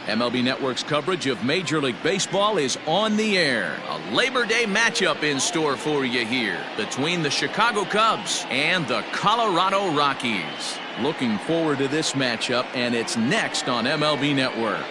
MLB Network's coverage of Major League Baseball is on the air. A Labor Day matchup in store for you here between the Chicago Cubs and the Colorado Rockies. Looking forward to this matchup, and it's next on MLB Network.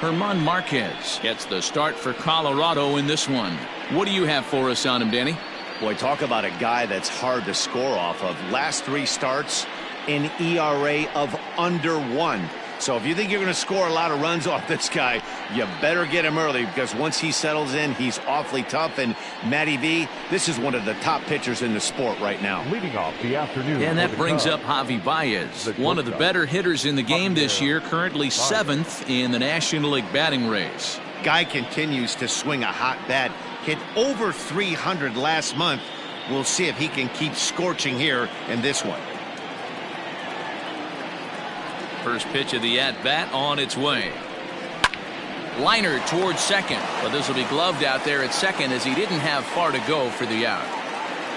German Marquez gets the start for Colorado in this one. What do you have for us on him, Danny? Boy, talk about a guy that's hard to score off of. Last 3 starts, an ERA of under 1. So if you think you're going to score a lot of runs off this guy, you better get him early, because once he settles in, he's awfully tough. And Matty V, this is one of the top pitchers in the sport right now. Leading off the afternoon. And that brings up Javi Baez, one of the better hitters in the game this year, currently 7th in the National League batting race. Guy continues to swing a hot bat. Hit over 300 last month. We'll see if he can keep scorching here in this one. First pitch of the at-bat on its way. Liner towards second, but this will be gloved out there at second as he didn't have far to go for the out.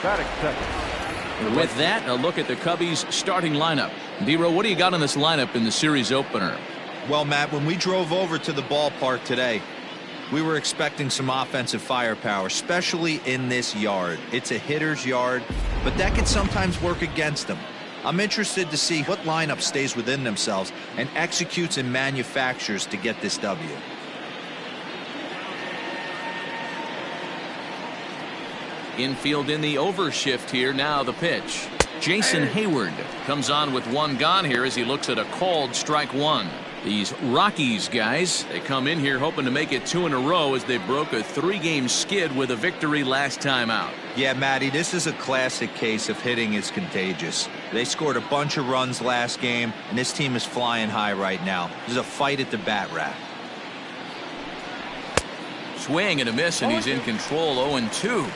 Batting second. With that, a look at the Cubbies starting lineup. D-Row, what do you got on this lineup in the series opener? Well, Matt, when we drove over to the ballpark today, we were expecting some offensive firepower, especially in this yard. It's a hitter's yard, but that can sometimes work against them. I'm interested to see what lineup stays within themselves and executes and manufactures to get this W. Infield in the overshift here. Now the pitch. Jason Hayward comes on with 1 gone here as he looks at a called strike 1. These Rockies guys, they come in here hoping to make it 2 in a row as they broke a 3-game skid with a victory last time out. Yeah, Matty, this is a classic case of hitting is contagious. They scored a bunch of runs last game, and this team is flying high right now. There's a fight at the bat rack. Swing and a miss, and he's in control. 0-2.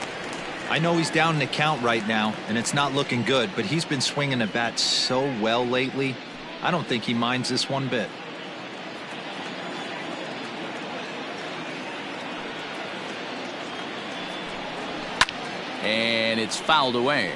I know he's down in the count right now, and it's not looking good, but he's been swinging the bat so well lately. I don't think he minds this one bit. And it's fouled away.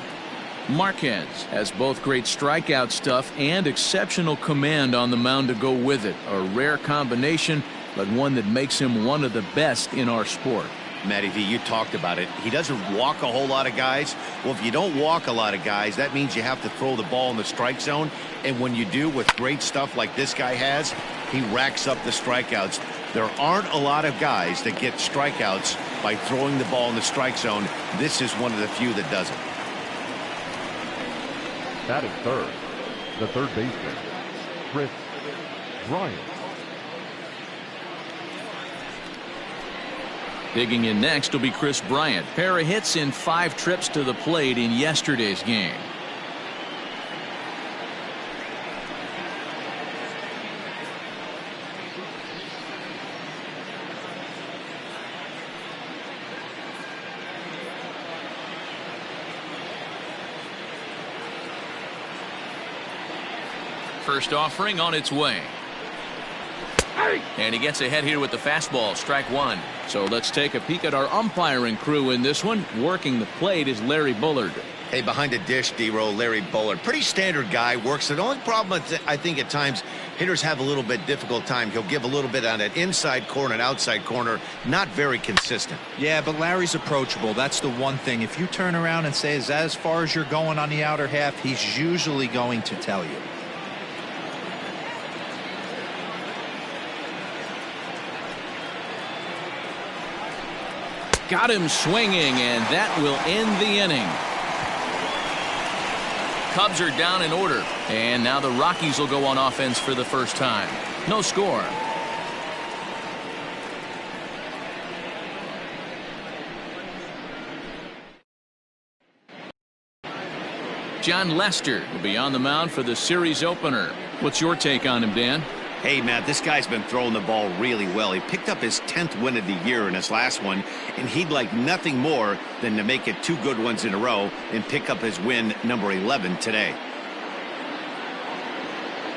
Marquez has both great strikeout stuff and exceptional command on the mound to go with it. A rare combination, but one that makes him one of the best in our sport. Matty V, you talked about it. He doesn't walk a whole lot of guys. Well, if you don't walk a lot of guys, that means you have to throw the ball in the strike zone. And when you do, with great stuff like this guy has, he racks up the strikeouts. There aren't a lot of guys that get strikeouts by throwing the ball in the strike zone. This is one of the few that does it. Batting third, the third baseman, Kris Bryant. Digging in next will be Kris Bryant. Pair of hits in 5 trips to the plate in yesterday's game. First offering on its way. And he gets ahead here with the fastball. Strike 1. So let's take a peek at our umpiring crew in this one. Working the plate is Larry Bullard. Hey, behind the dish, D-Row, Larry Bullard. Pretty standard guy. Works it. The only problem is, I think at times hitters have a little bit difficult time. He'll give a little bit on that inside corner and outside corner. Not very consistent. Yeah, but Larry's approachable. That's the one thing. If you turn around and say, is that as far as you're going on the outer half, he's usually going to tell you. Got him swinging, and that will end the inning. Cubs are down in order, and now the Rockies will go on offense for the first time. No score. John Lester will be on the mound for the series opener. What's your take on him, Dan? Hey, Matt, this guy's been throwing the ball really well. He picked up his 10th win of the year in his last one, and he'd like nothing more than to make it 2 good ones in a row and pick up his win number 11 today.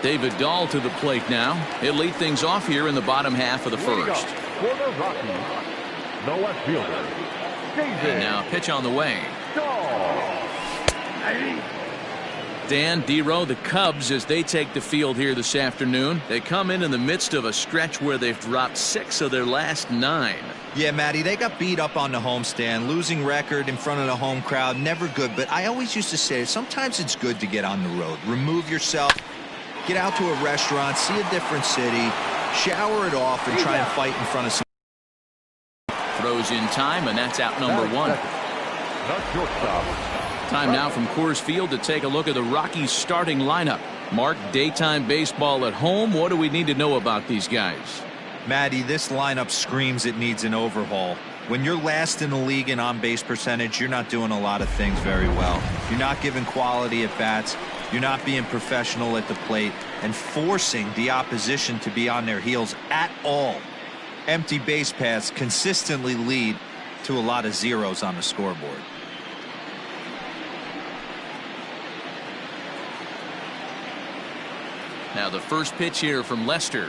David Dahl to the plate now. He'll lead things off here in the bottom half of the first. For the Rockies, the left fielder, David And now pitch on the way. Dahl. Dan, D-Row, the Cubs, as they take the field here this afternoon, they come in the midst of a stretch where they've dropped 6 of their last 9. Yeah, Matty, they got beat up on the homestand. Losing record in front of the home crowd, never good. But I always used to say, sometimes it's good to get on the road. Remove yourself, get out to a restaurant, see a different city, shower it off, and try and fight in front of some. Throws in time, and that's out number 1. The shortstop. Time now from Coors Field to take a look at the Rockies starting lineup. Mark, daytime baseball at home. What do we need to know about these guys? Matty, this lineup screams it needs an overhaul. When you're last in the league in on-base percentage, you're not doing a lot of things very well. You're not giving quality at bats. You're not being professional at the plate and forcing the opposition to be on their heels at all. Empty base paths consistently lead to a lot of zeros on the scoreboard. Now the first pitch here from Lester.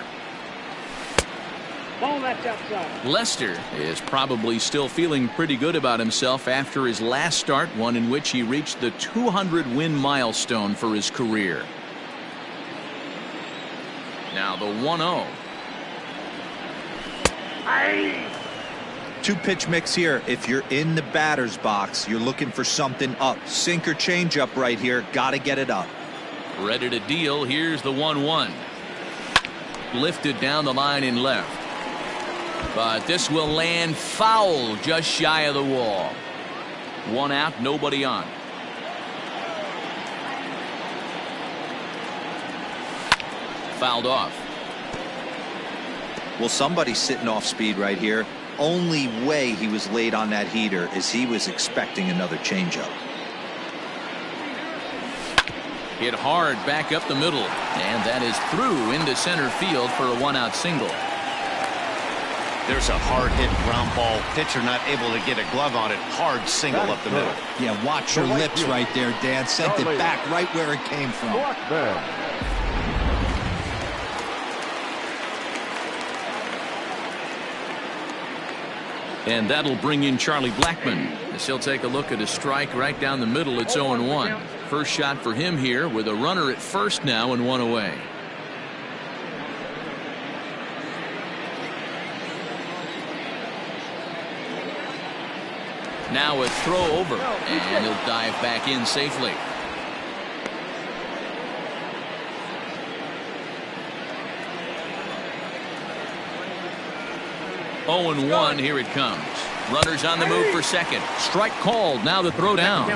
Ball that's outside. Lester is probably still feeling pretty good about himself after his last start, one in which he reached the 200-win milestone for his career. Now the 1-0. Two-pitch mix here. If you're in the batter's box, you're looking for something up. Sink or change up right here. Got to get it up. Ready to deal. Here's the 1-1. Lifted down the line in left. But this will land foul just shy of the wall. 1 out, nobody on. Fouled off. Well, somebody's sitting off speed right here. Only way he was late on that heater is he was expecting another changeup. Hit hard back up the middle, and that is through into center field for a 1-out single. There's a hard hit ground ball. Pitcher not able to get a glove on it. Hard single up the middle. Yeah, watch your lips right there, Dan. Sent it back right where it came from. And that'll bring in Charlie Blackmon as he'll take a look at a strike right down the middle. It's 0-1. First shot for him here with a runner at first now and 1 away. Now a throw over, and he'll dive back in safely. Oh and 1, here it comes. Runners on the move for second. Strike called. Now the throw down.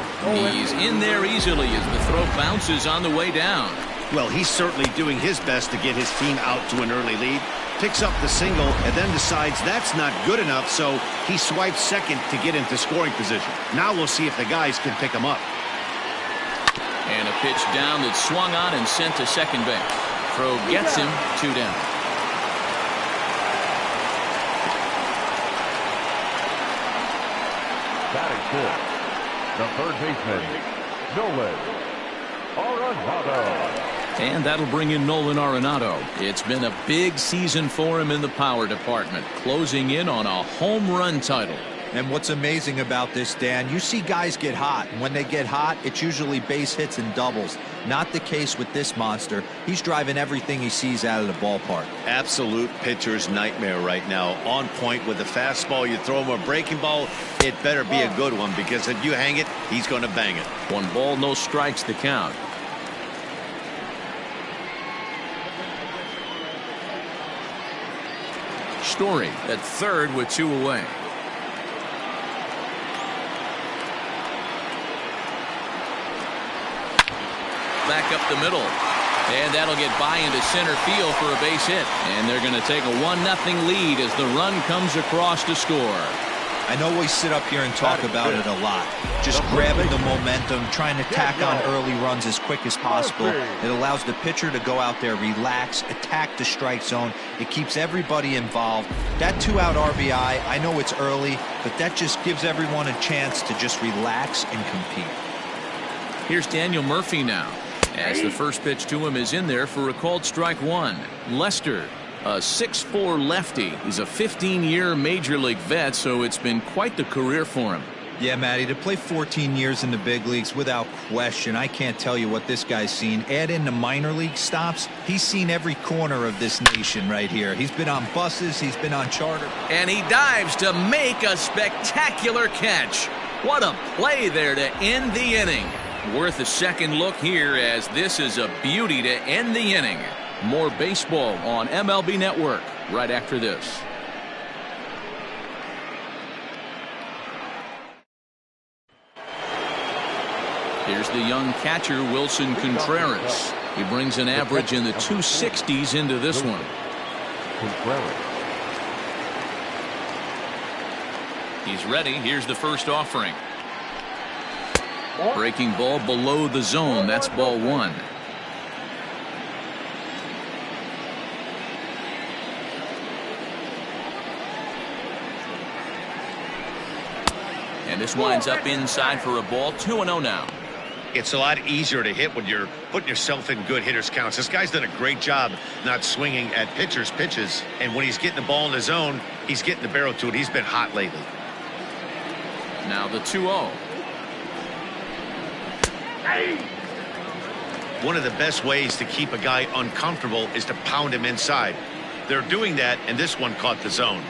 He's in there easily as the throw bounces on the way down. Well, he's certainly doing his best to get his team out to an early lead. Picks up the single and then decides that's not good enough, so he swipes second to get into scoring position. Now we'll see if the guys can pick him up. And a pitch down that's swung on and sent to second base. Throw gets him, 2 down. Batting fourth, the third baseman, Nolan Arenado. And that'll bring in Nolan Arenado. It's been a big season for him in the power department, closing in on a home run title. And what's amazing about this, Dan, you see guys get hot. And when they get hot, it's usually base hits and doubles. Not the case with this monster. He's driving everything he sees out of the ballpark. Absolute pitcher's nightmare right now. On point with the fastball. You throw him a breaking ball, it better be a good one, because if you hang it, he's going to bang it. 1 ball, no strikes to count. Story at third with 2 away. Back up the middle, and that'll get by into center field for a base hit, and they're going to take a 1-0 lead as the run comes across to score. I know we sit up here and talk about it a lot. Just grabbing the momentum, trying to tack on early runs as quick as possible. It allows the pitcher to go out there, relax, attack the strike zone. It keeps everybody involved. That 2-out RBI, I know it's early, but that just gives everyone a chance to just relax and compete. Here's Daniel Murphy now, as the first pitch to him is in there for a called strike 1. Lester, a 6'4" lefty. He's a 15-year major league vet, so it's been quite the career for him. Yeah, Matty, to play 14 years in the big leagues, without question, I can't tell you what this guy's seen. Add in the minor league stops, he's seen every corner of this nation right here. He's been on buses, he's been on charter. And he dives to make a spectacular catch. What a play there to end the inning. Worth a second look here, as this is a beauty to end the inning. More baseball on MLB Network right after this. Here's the young catcher, Wilson Contreras. He brings an average in the 260s into this one. He's ready. Here's the first offering. Breaking ball below the zone. That's ball one. And this winds up inside for a ball. 2-0 now. It's a lot easier to hit when you're putting yourself in good hitters counts. This guy's done a great job not swinging at pitchers' pitches. And when he's getting the ball in the zone, he's getting the barrel to it. He's been hot lately. Now the 2-0. One of the best ways to keep a guy uncomfortable is to pound him inside. They're doing that, and this one caught the zone.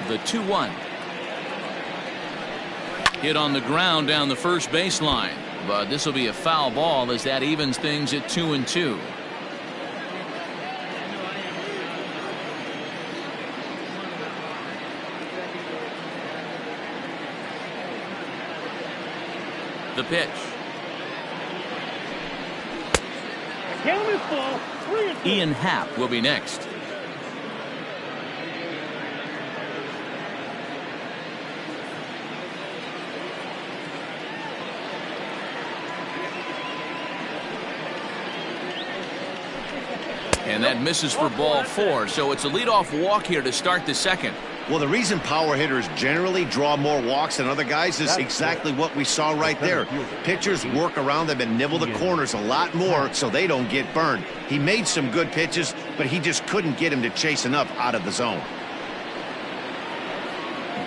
The 2-1. Hit on the ground down the first baseline, but this will be a foul ball as that evens things at 2-2. The pitch. Ian Happ will be next. And that misses for ball four, so it's a leadoff walk here to start the second. Well, the reason power hitters generally draw more walks than other guys is exactly what we saw right there. Pitchers work around them and nibble the corners a lot more so they don't get burned. He made some good pitches, but he just couldn't get him to chase enough out of the zone.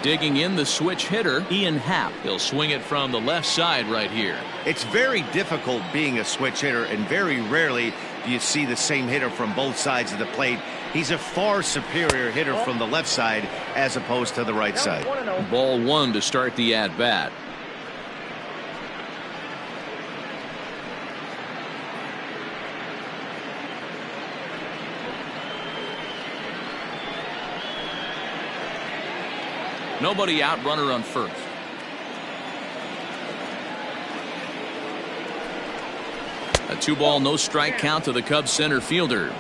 Digging in the switch hitter, Ian Happ. He'll swing it from the left side right here. It's very difficult being a switch hitter, and very rarely do you see the same hitter from both sides of the plate. He's a far superior hitter from the left side as opposed to the right side. Ball one to start the at-bat. Nobody out, runner on first. A 2-ball, no strike count to the Cubs center fielder.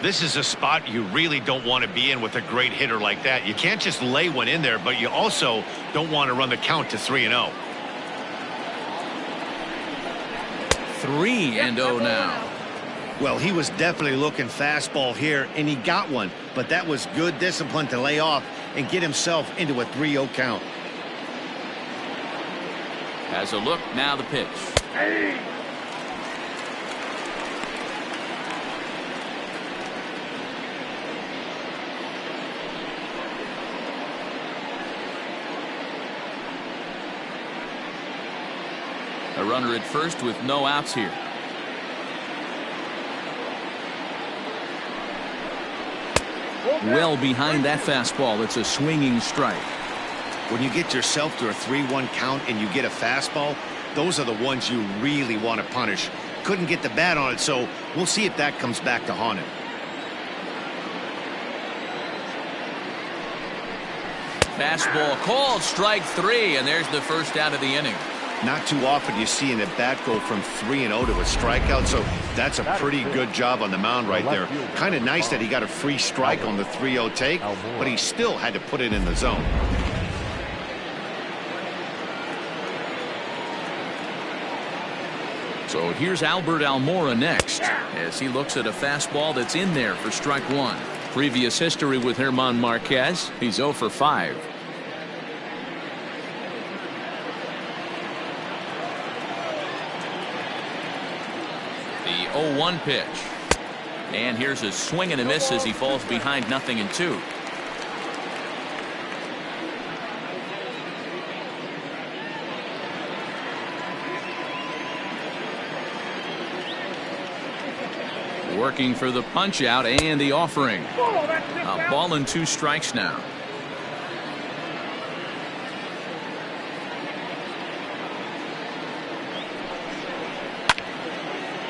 This is a spot you really don't want to be in with a great hitter like that. You can't just lay one in there, but you also don't want to run the count to 3-0. 3-0 now. Well, he was definitely looking fastball here, and he got one. But that was good discipline to lay off and get himself into a 3-0 count. Has a look, now the pitch. A runner at first with no outs here. Well behind that fastball. It's a swinging strike. When you get yourself to a 3-1 count and you get a fastball, those are the ones you really want to punish. Couldn't get the bat on it, so we'll see if that comes back to haunt him. Fastball called, strike three, and there's the first out of the inning. Not too often you see an at-bat go from 3-0 to a strikeout, so that's a pretty good job on the mound right there. Kind of nice that he got a free strike on the 3-0 take, but he still had to put it in the zone. So here's Albert Almora next, as he looks at a fastball that's in there for strike one. Previous history with German Marquez, he's 0 for 5. The 0-1 pitch. And here's a swing and a miss as he falls behind 0-2. Working for the punch out and the offering. A ball and 2 strikes now.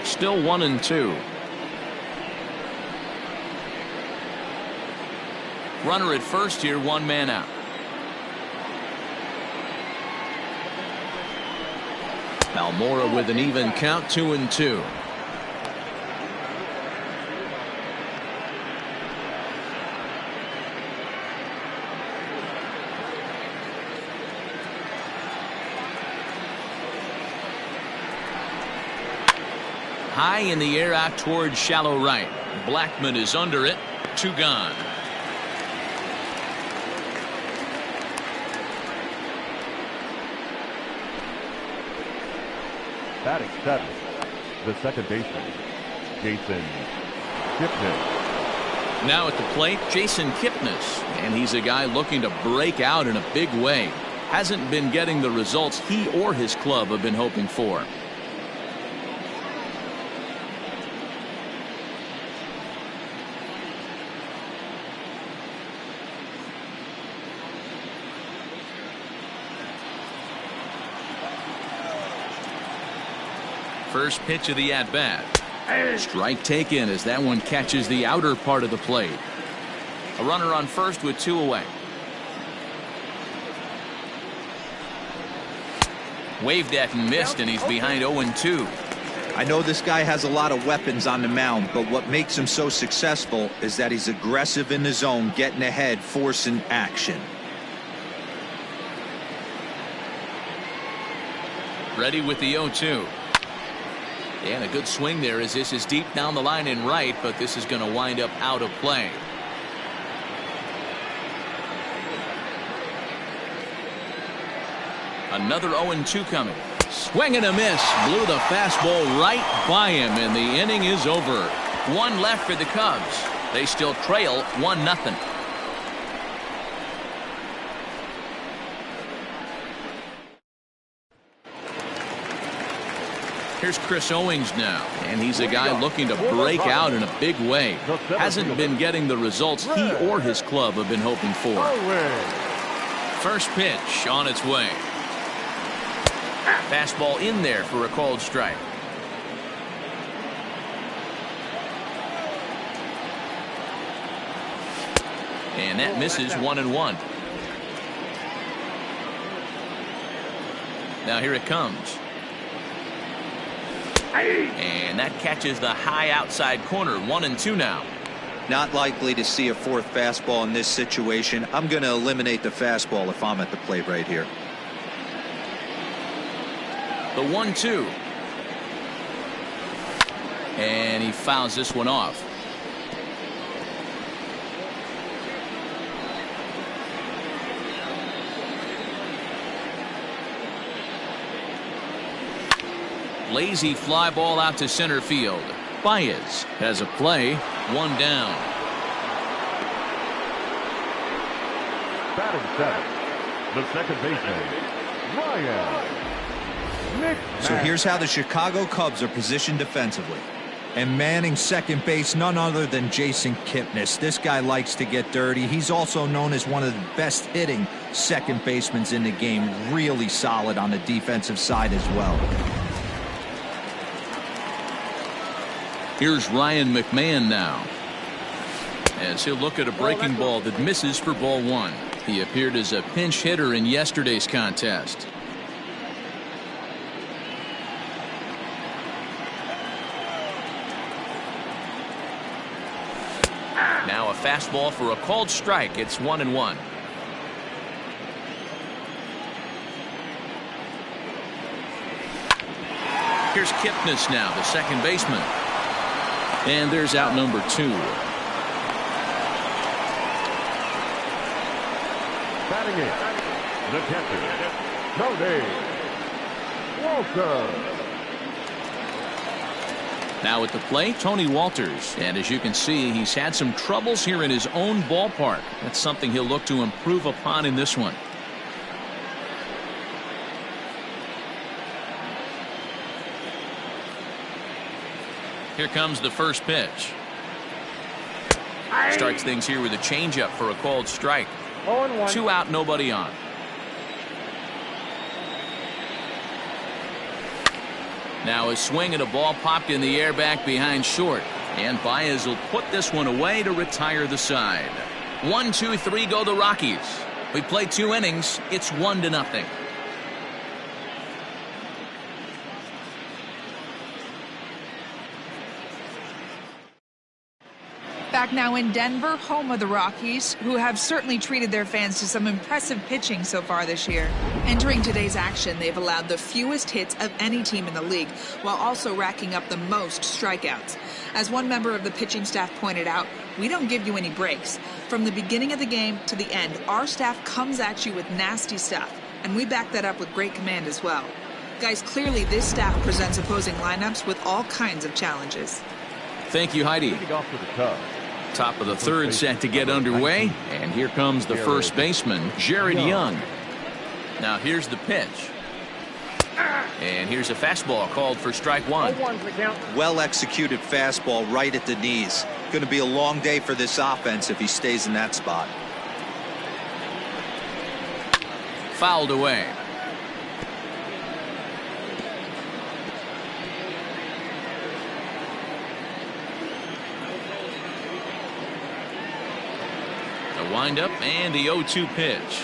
Still 1-2. Runner at first here, 1 man out. Almora with an even count, 2-2. High in the air out towards shallow right. Blackman is under it. 2 gone. Batting 7, the second baseman, Jason Kipnis. Now at the plate, Jason Kipnis, and he's a guy looking to break out in a big way. Hasn't been getting the results he or his club have been hoping for. First pitch of the at-bat. Strike taken as that one catches the outer part of the plate. A runner on first with 2 away. Waved at and missed, and he's behind 0-2. I know this guy has a lot of weapons on the mound, but what makes him so successful is that he's aggressive in the zone, getting ahead, forcing action. Ready with the 0-2. And a good swing there as this is deep down the line in right, but this is going to wind up out of play. Another 0-2 coming. Swing and a miss. Blew the fastball right by him, and the inning is over. 1 left for the Cubs. They still trail 1-0. Here's Chris Owings now, and he's a guy looking to break out in a big way. Hasn't been getting the results he or his club have been hoping for. First pitch on its way. Fastball in there for a called strike. And that misses 1-1. Now here it comes. And that catches the high outside corner. 1-2 now. Not likely to see a 4th fastball in this situation. I'm going to eliminate the fastball if I'm at the plate right here. The 1-2. And he fouls this one off. Lazy fly ball out to center field. Baez has a play. 1 down. Batting 7, the second baseman, Ryan. So here's how the Chicago Cubs are positioned defensively. And manning second base, none other than Jason Kipnis. This guy likes to get dirty. He's also known as one of the best hitting second basemen in the game. Really solid on the defensive side as well. Here's Ryan McMahon now, as he'll look at a breaking ball that misses for ball 1. He appeared as a pinch hitter in yesterday's contest. Now a fastball for a called strike. It's 1-1. Here's Kipnis now, the second baseman. And there's out number 2. Batting in, the catcher, Tony Walker. Now at the plate, Tony Walters. And as you can see, he's had some troubles here in his own ballpark. That's something he'll look to improve upon in this one. Here comes the first pitch. Starts things here with a changeup for a called strike. 2 out, nobody on. Now a swing and a ball popped in the air back behind short. And Baez will put this one away to retire the side. 1, 2, 3 go the Rockies. We played 2 innings. It's 1-0. Back now in Denver, home of the Rockies, who have certainly treated their fans to some impressive pitching so far this year. Entering today's action, they've allowed the fewest hits of any team in the league, while also racking up the most strikeouts. As one member of the pitching staff pointed out, we don't give you any breaks. From the beginning of the game to the end, our staff comes at you with nasty stuff, and we back that up with great command as well. Guys, clearly this staff presents opposing lineups with all kinds of challenges. Thank you, Heidi. Off to the Cubs. Top of the third set to get underway, and here comes the first baseman, Jared Young. Now here's the pitch, and here's a fastball called for strike 1. Well executed fastball right at the knees. Going to be a long day for this offense if he stays in that spot. Fouled away. Windup and the 0-2 pitch.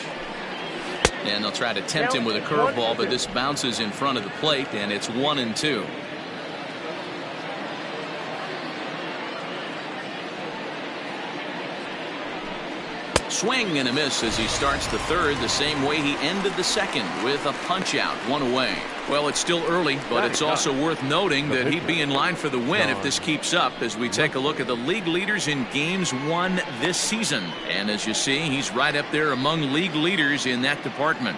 And they'll try to tempt him with a curveball, but this bounces in front of the plate, and it's 1-2. Swing and a miss as he starts the third the same way he ended the second, with a punch out, 1 away. Well, it's still early, but it's also worth noting that he'd be in line for the win if this keeps up, as we take a look at the league leaders in games won this season. And as you see, he's right up there among league leaders in that department.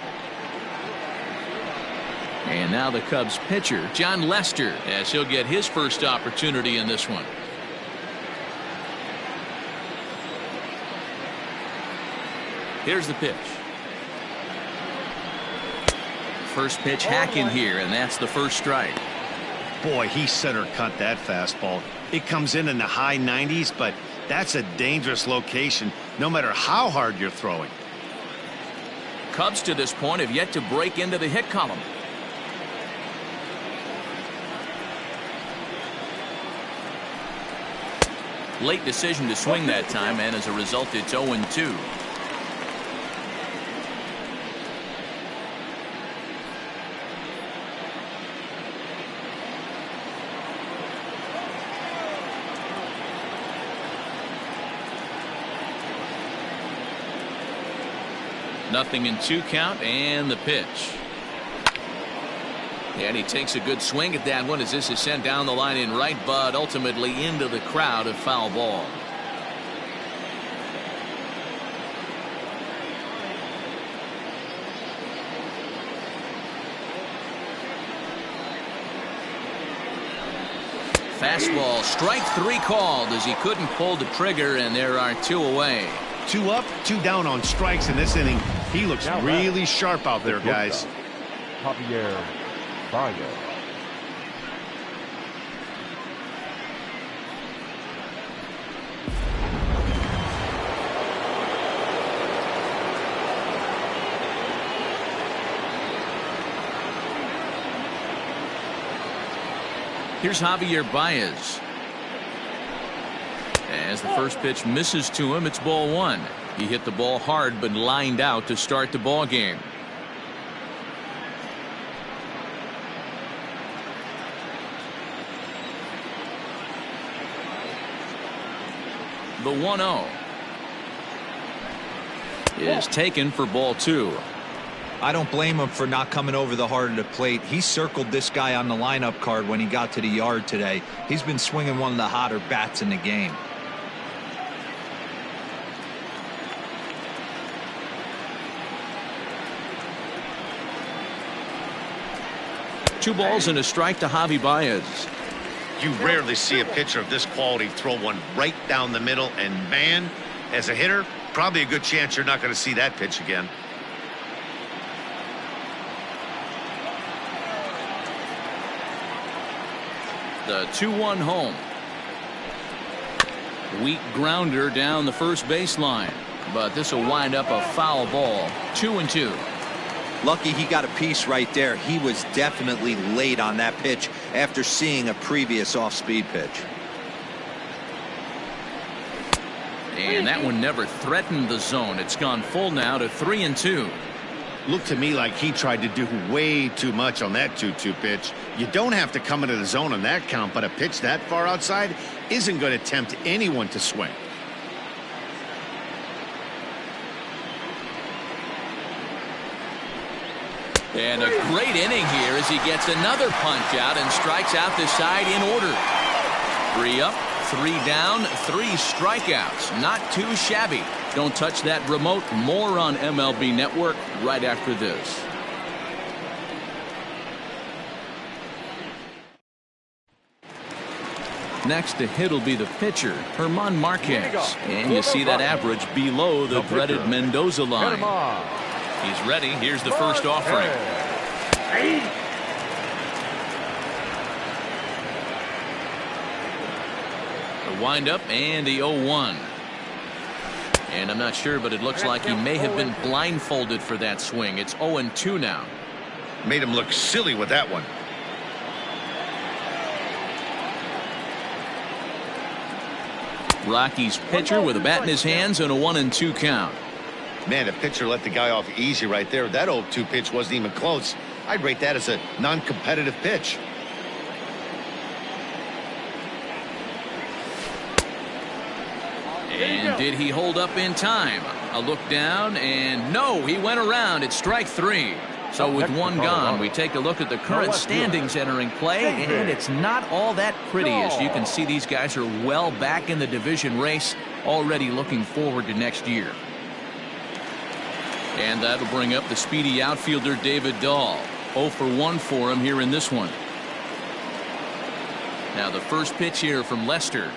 And now the Cubs pitcher, John Lester, as he'll get his first opportunity in this one. Here's the pitch. First pitch hacking here, and that's the first strike. Boy, he center cut that fastball. It comes in the high 90s, but that's a dangerous location no matter how hard you're throwing. Cubs to this point have yet to break into the hit column. Late decision to swing that time, and as a result it's 0-2. Nothing in 2 count, and the pitch. And he takes a good swing at that one as this is sent down the line in right, but ultimately into the crowd, a foul ball. Fastball, strike 3 called as he couldn't pull the trigger, and there are 2 away. 2 up, 2 down on strikes in this inning. He looks really sharp out there, guys. Javier Baez. Here's Javier Baez. As the first pitch misses to him, it's ball 1. He hit the ball hard but lined out to start the ball game. The 1-0 is taken for ball 2. I don't blame him for not coming over the heart of the plate. He circled this guy on the lineup card when he got to the yard today. He's been swinging one of the hotter bats in the game. Two balls and a strike to Javi Baez. You rarely see a pitcher of this quality throw one right down the middle, and man, as a hitter, probably a good chance you're not going to see that pitch again. The 2-1 home. Weak grounder down the first baseline, but this will wind up a foul ball. 2-2. Lucky he got a piece right there. He was definitely late on that pitch after seeing a previous off-speed pitch. And that one never threatened the zone. It's gone full now to 3-2. Looked to me like he tried to do way too much on that 2-2 pitch. You don't have to come into the zone on that count, but a pitch that far outside isn't going to tempt anyone to swing. And a great inning here as he gets another punch out and strikes out the side in order. 3 up, 3 down, 3 strikeouts. Not too shabby. Don't touch that remote. More on MLB Network right after this. Next to hit will be the pitcher, German Marquez. And you see that average below the dreaded Mendoza line. He's ready. Here's the first offering. The windup and the 0-1. And I'm not sure, but it looks like he may have been blindfolded for that swing. It's 0-2 now. Made him look silly with that one. Rockies pitcher with a bat in his hands and a 1-2 count. Man, the pitcher let the guy off easy right there. That 0-2 pitch wasn't even close. I'd rate that as a non-competitive pitch. And did he hold up in time? A look down, and no, he went around. It's strike 3. So with one gone, we take a look at the current standings entering play, and it's not all that pretty. As you can see, these guys are well back in the division race, already looking forward to next year. And that'll bring up the speedy outfielder David Dahl. 0 for 1 for him here in this one. Now the first pitch here from Lester.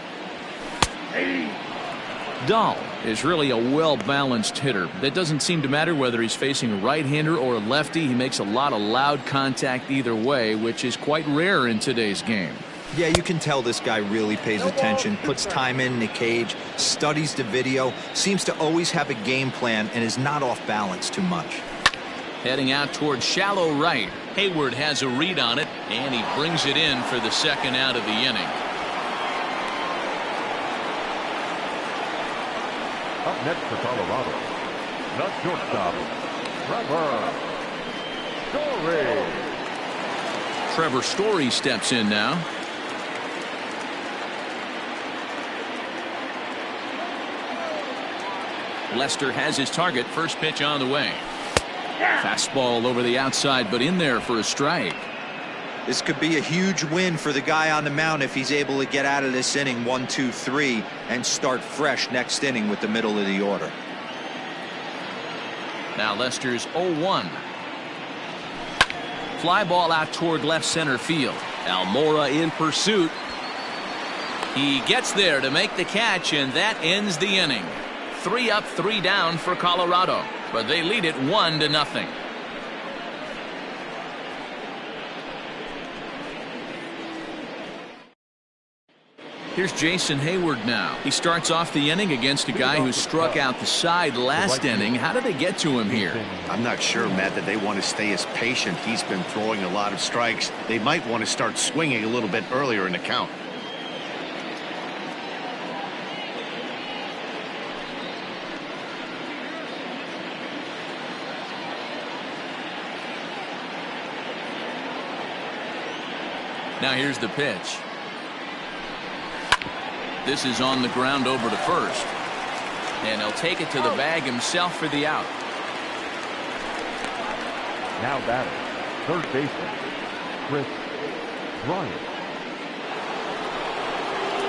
Dahl is really a well-balanced hitter. That doesn't seem to matter whether he's facing a right-hander or a lefty. He makes a lot of loud contact either way, which is quite rare in today's game. Yeah, you can tell this guy really pays attention, puts time in the cage, studies the video, seems to always have a game plan, and is not off balance too much. Heading out toward shallow right. Hayward has a read on it, and he brings it in for the second out of the inning. Up next for Colorado, the shortstop, Trevor Story steps in now. Lester has his target. First pitch on the way. Fastball over the outside, but in there for a strike. This could be a huge win for the guy on the mound if he's able to get out of this inning 1, 2, 3 and start fresh next inning with the middle of the order. Now Lester's 0-1. Fly ball out toward left center field. Almora in pursuit. He gets there to make the catch, and that ends the inning. 3 up, 3 down for Colorado, but they lead it 1-0. Here's Jason Hayward now. He starts off the inning against a guy who struck out the side last inning. How did they get to him here? I'm not sure, Matt, that they want to stay as patient. He's been throwing a lot of strikes. They might want to start swinging a little bit earlier in the count. Now here's the pitch. This is on the ground over to first. And he'll take it to the bag himself for the out. Now batting, third baseman, Chris Bryant.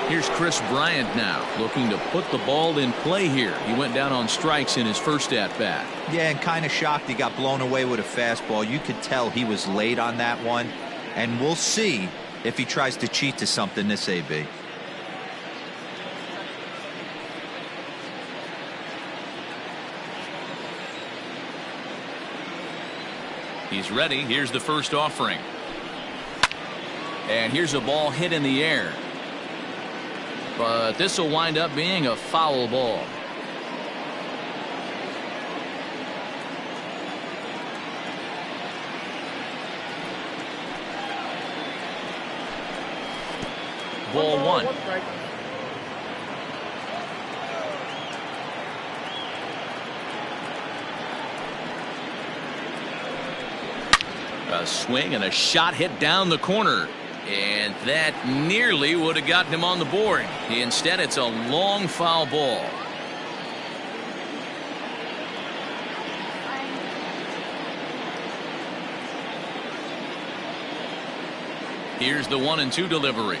Here's Chris Bryant now, looking to put the ball in play here. He went down on strikes in his first at-bat. Yeah, and kind of shocked he got blown away with a fastball. You could tell he was late on that one. And we'll see if he tries to cheat to something this AB. He's ready. Here's the first offering. And here's a ball hit in the air. But this will wind up being a foul ball. Ball one. A swing and a shot hit down the corner. And that nearly would have gotten him on the board. Instead, it's a long foul ball. Here's the 1-2 delivery.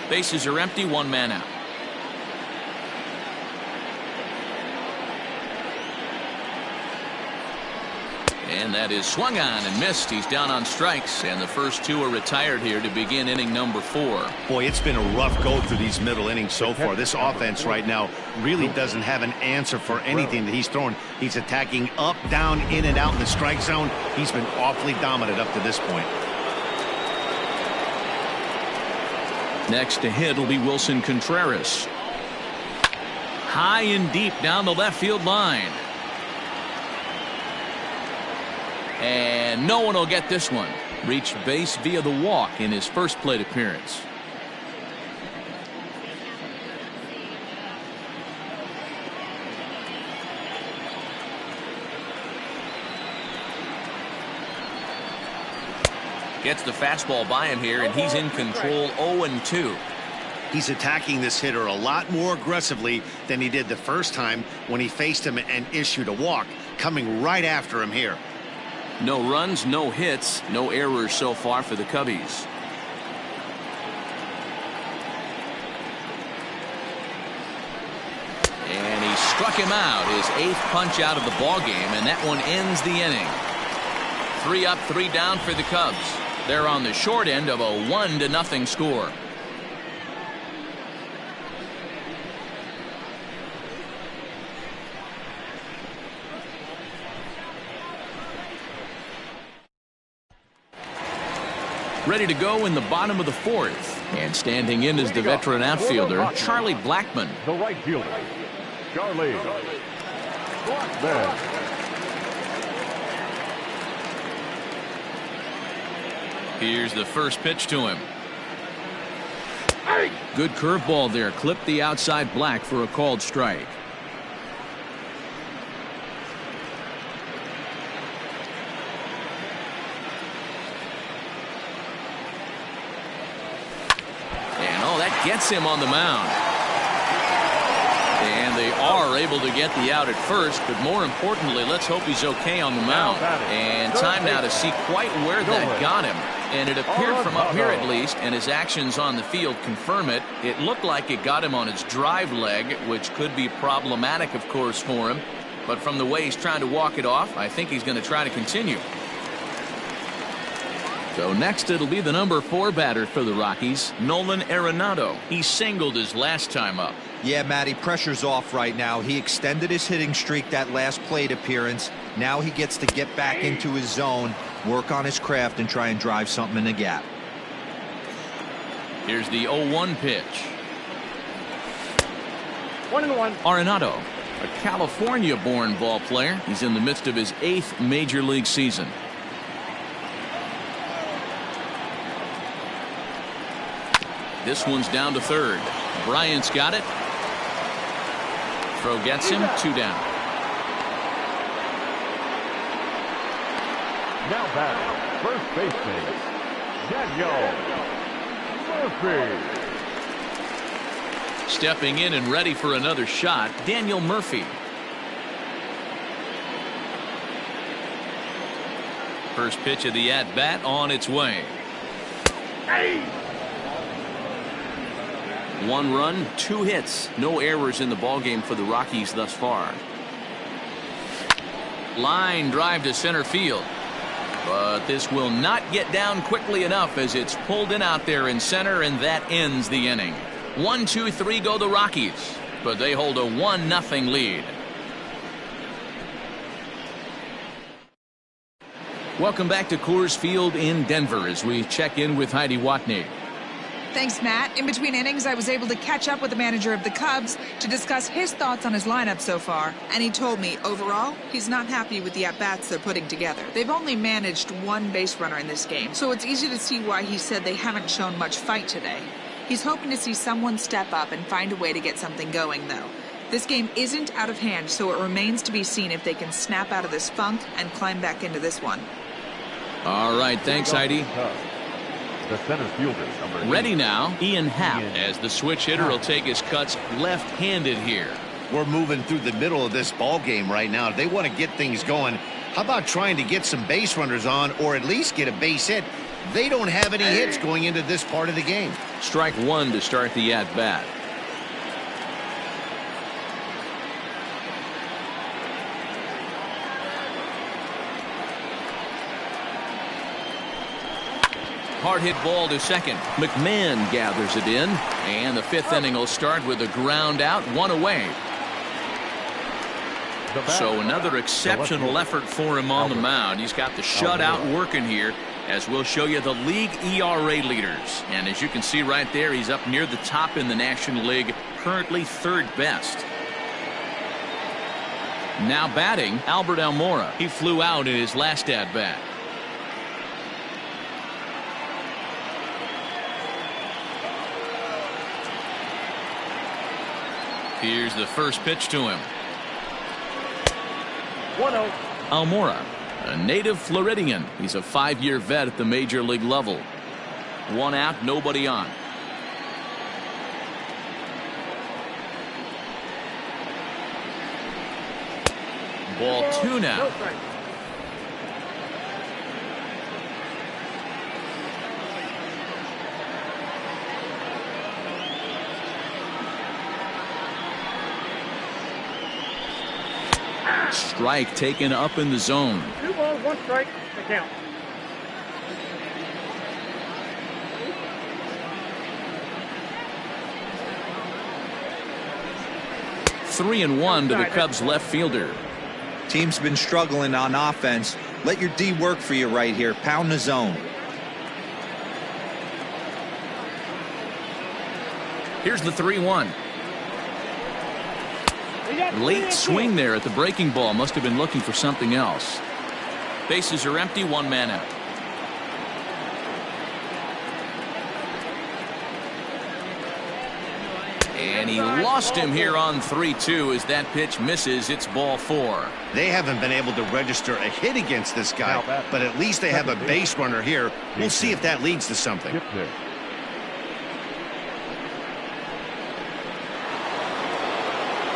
Bases are empty, one man out. And that is swung on and missed. He's down on strikes, and the first two are retired here to begin inning number 4. Boy, it's been a rough go through these middle innings so far. This offense right now really doesn't have an answer for anything that he's throwing. He's attacking up, down, in and out in the strike zone. He's been awfully dominant up to this point. Next to hit will be Wilson Contreras. High and deep down the left field line. And no one will get this one. Reached base via the walk in his first plate appearance. Gets the fastball by him here, and he's in control. 0-2. He's attacking this hitter a lot more aggressively than he did the first time when he faced him and issued a walk, coming right after him here. No runs, no hits, no errors so far for the Cubbies. And he struck him out, his 8th punch out of the ball game, and that one ends the inning. 3 up, 3 down for the Cubs. They're on the short end of a 1-0 score. Ready to go in the bottom of the 4th. And standing in is the veteran outfielder, Charlie Blackmon. The right fielder, Charlie Blackmon. Here's the first pitch to him. Good curveball there. Clipped the outside Black for a called strike. Gets him on the mound. And they are able to get the out at first, but more importantly, let's hope he's okay on the mound. And time now to see quite where that got him. And it appeared from up here at least, and his actions on the field confirm it. It looked like it got him on his drive leg, which could be problematic, of course, for him. But from the way he's trying to walk it off, I think he's going to try to continue. So next it'll be the number 4 batter for the Rockies, Nolan Arenado. He singled his last time up. Yeah, Matty, pressure's off right now. He extended his hitting streak that last plate appearance. Now he gets to get back into his zone, work on his craft, and try and drive something in the gap. Here's the 0-1 pitch. 1-1. Arenado, a California-born ball player. He's in the midst of his 8th major league season. This one's down to third. Bryant's got it. Throw gets him. 2 down. Now back, first baseman, Daniel Murphy. Stepping in and ready for another shot, Daniel Murphy. First pitch of the at-bat on its way. 1 run, 2 hits. No errors in the ballgame for the Rockies thus far. Line drive to center field. But this will not get down quickly enough as it's pulled in out there in center, and that ends the inning. 1, 2, 3 go the Rockies, but they hold a 1-0 lead. Welcome back to Coors Field in Denver as we check in with Heidi Watney. Thanks, Matt. In between innings, I was able to catch up with the manager of the Cubs to discuss his thoughts on his lineup so far. And he told me, overall, he's not happy with the at-bats they're putting together. They've only managed one base runner in this game, so it's easy to see why he said they haven't shown much fight today. He's hoping to see someone step up and find a way to get something going, though. This game isn't out of hand, so it remains to be seen if they can snap out of this funk and climb back into this one. All right, thanks, Heidi. The center fielder, number 8. Ready now, Ian Happ, as the switch hitter will take his cuts left-handed here. We're moving through the middle of this ball game right now. They want to get things going. How about trying to get some base runners on, or at least get a base hit? They don't have any hits going into this part of the game. Strike one to start the at-bat. Hard hit ball to second. McMahon gathers it in, and the fifth inning will start with a ground out, one away. So another exceptional effort for him on the mound. He's got the shutout working here, as we'll show you the league ERA leaders. And as you can see right there, he's up near the top in the National League, currently third best. Now batting, Albert Almora. He flew out in his last at-bat. Here's the first pitch to him. 1-0. Almora, a native Floridian. He's a 5-year vet at the major league level. One out, nobody on. Ball 2 now. Strike taken up in the zone. 2 balls, 1 strike, the count. Three and one to the Cubs left fielder. Team's been struggling on offense. Let your D work for you right here. Pound the zone. Here's the 3-1. Late swing there at the breaking ball. Must have been looking for something else. Bases are empty, one man out. And he lost him here on 3-2 as that pitch misses. It's ball 4. They haven't been able to register a hit against this guy, but at least they have a base runner here. We'll see if that leads to something.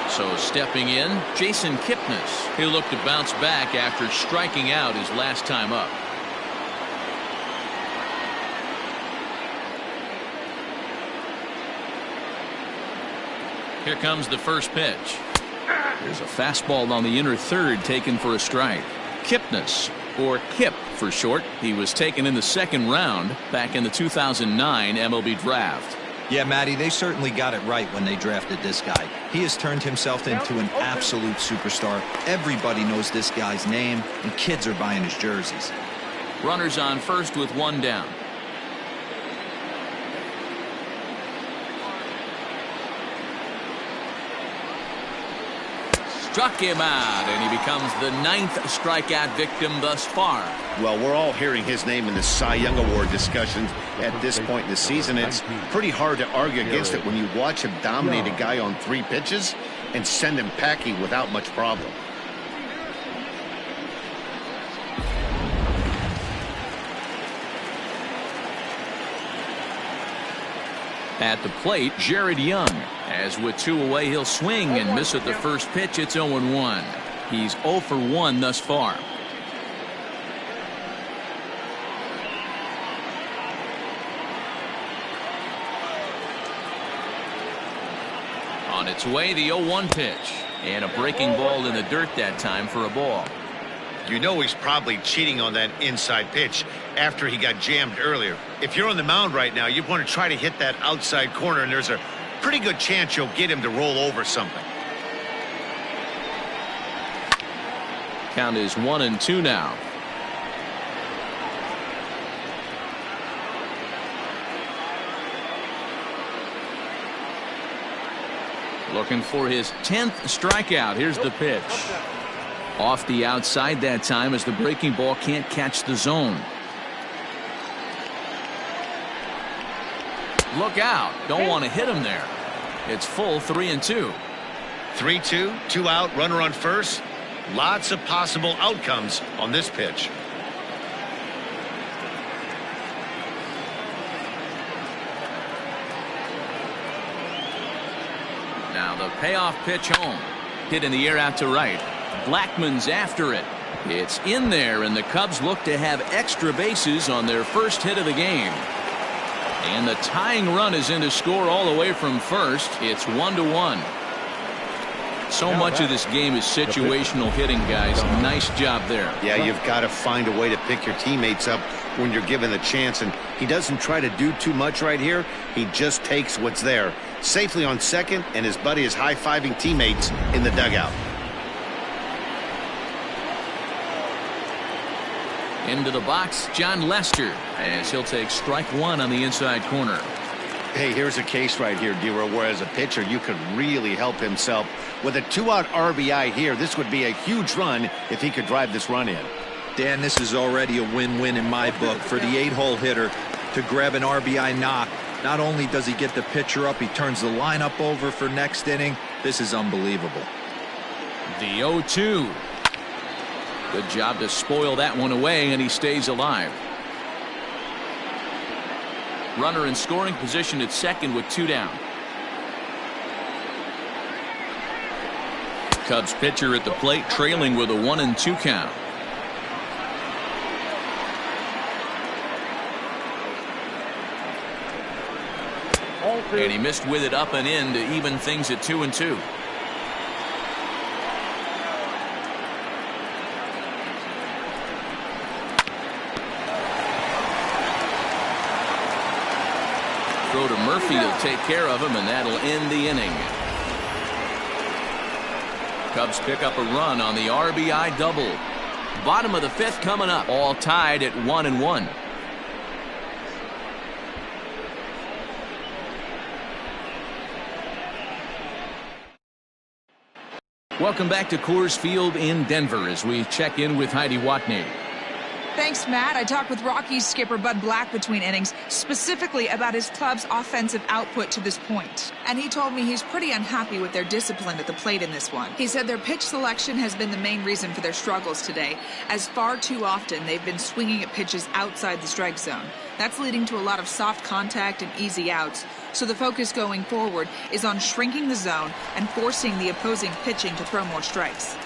So stepping in, Jason Kipnis. He'll look to bounce back after striking out his last time up. Here comes the first pitch. There's a fastball on the inner third taken for a strike. Kipnis, or Kip for short. He was taken in the second round back in the 2009 MLB draft. Yeah, Matty, they certainly got it right when they drafted this guy. He has turned himself into an absolute superstar. Everybody knows this guy's name, and kids are buying his jerseys. Runners on first with one down. Struck him out, and he becomes the 9th strikeout victim thus far. Well, we're all hearing his name in the Cy Young Award discussions at this point in the season. It's pretty hard to argue against it when you watch him dominate a guy on 3 pitches and send him packing without much problem. At the plate, Jared Young. As with 2 away, he'll swing and miss at the first pitch. It's 0-1. He's 0 for 1 thus far. On its way, the 0-1 pitch. And a breaking ball in the dirt that time for a ball. You know he's probably cheating on that inside pitch after he got jammed earlier. If you're on the mound right now, you want to try to hit that outside corner, and there's a pretty good chance you'll get him to roll over something. Count is 1-2 now. Looking for his 10th strikeout. Here's the pitch. Off the outside that time as the breaking ball can't catch the zone. Look out. Don't want to hit him there. It's full 3-2. 3-2, 2 out, runner on first. Lots of possible outcomes on this pitch. Now the payoff pitch home. Hit in the air out to right. Blackman's after it. It's in there, and the Cubs look to have extra bases on their first hit of the game. And the tying run is in to score all the way from first. It's 1-1. So much of this game is situational hitting, guys. Nice job there. Yeah, you've got to find a way to pick your teammates up when you're given the chance, and he doesn't try to do too much right here. He just takes what's there. Safely on second, and his buddy is high-fiving teammates in the dugout. Into the box, John Lester, as he'll take strike one on the inside corner. Hey, here's a case right here, D-Row, where as a pitcher you could really help himself. With a 2-out RBI here, this would be a huge run if he could drive this run in. Dan, this is already a win-win in my book for the 8-hole hitter to grab an RBI knock. Not only does he get the pitcher up, he turns the lineup over for next inning. This is unbelievable. The 0-2. Good job to spoil that one away, and he stays alive. Runner in scoring position at second with 2 down. Cubs pitcher at the plate trailing with a 1-2 count. And he missed with it up and in to even things at 2-2. Throw to Murphy will take care of him, and that'll end the inning. Cubs pick up a run on the RBI double. Bottom of the 5th coming up, all tied at 1-1. Welcome back to Coors Field in Denver as we check in with Heidi Watney. Thanks, Matt. I talked with Rockies skipper Bud Black between innings, specifically about his club's offensive output to this point. And he told me he's pretty unhappy with their discipline at the plate in this one. He said their pitch selection has been the main reason for their struggles today, as far too often they've been swinging at pitches outside the strike zone. That's leading to a lot of soft contact and easy outs. So the focus going forward is on shrinking the zone and forcing the opposing pitching to throw more strikes.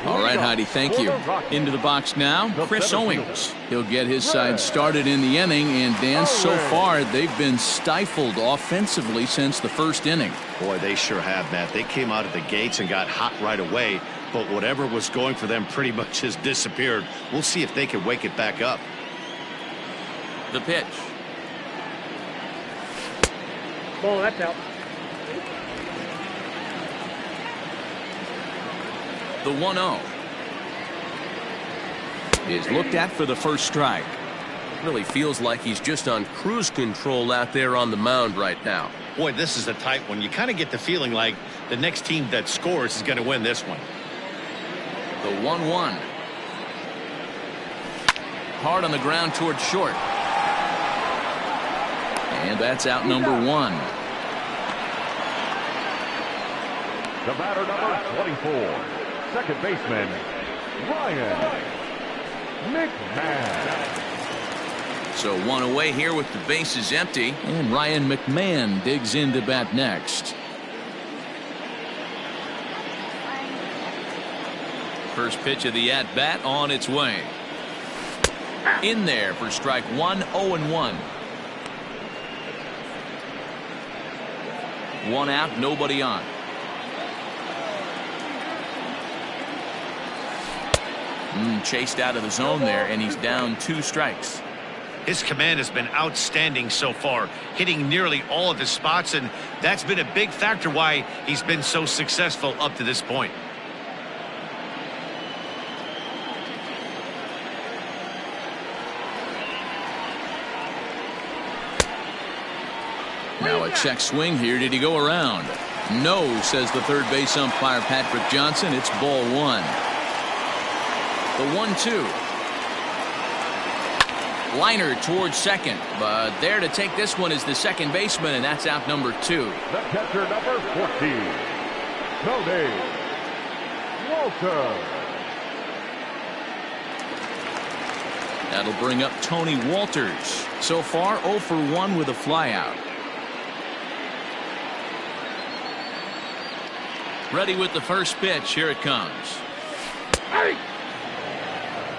All right, Heidi, thank you. Into the box now, Chris Owings. He'll get his side started in the inning, and Dan, so far they've been stifled offensively since the first inning. Boy, they sure have, Matt. They came out of the gates and got hot right away, but whatever was going for them pretty much has disappeared. We'll see if they can wake it back up. The pitch. Ball, that's out. The 1-0 is looked at for the first strike. Really feels like he's just on cruise control out there on the mound right now. Boy, this is a tight one. You kind of get the feeling like the next team that scores is going to win this one. The 1-1. Hard on the ground towards short. And that's out number 1. The batter, number 24. Second baseman, Ryan McMahon. So one away here with the bases empty, and Ryan McMahon digs in to bat next. First pitch of the at-bat on its way. In there for strike 1, 0-1. 1 out, nobody on. Chased out of the zone there, and he's down 2 strikes. His command has been outstanding so far, hitting nearly all of his spots, and that's been a big factor why he's been so successful up to this point. Now a check swing here. Did he go around? No, says the third base umpire Patrick Johnson. It's ball 1. The 1-2. Liner towards second, but there to take this one is the second baseman, and that's out number 2. The catcher, number 14, Tony Walter. That'll bring up Tony Walters. So far 0 for 1 with a flyout. Ready with the first pitch. Here it comes.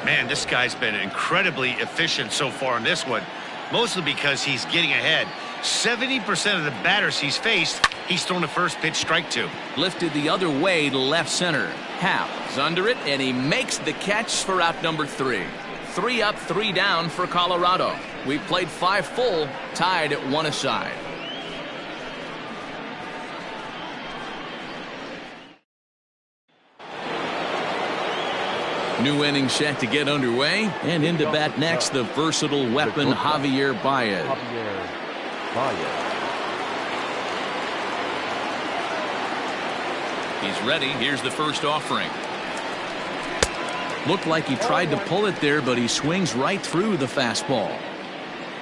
Man, this guy's been incredibly efficient so far in this one, mostly because he's getting ahead. 70% of the batters he's faced, he's thrown the first pitch strike to. Lifted the other way to left center. Happ is under it, and he makes the catch for out number 3. 3 up, 3 down for Colorado. We've played 5 full, tied at 1 aside. New inning set to get underway, and into bat next, the versatile weapon Javier Baez. He's ready. Here's the first offering. Looked like he tried to pull it there, but he swings right through the fastball.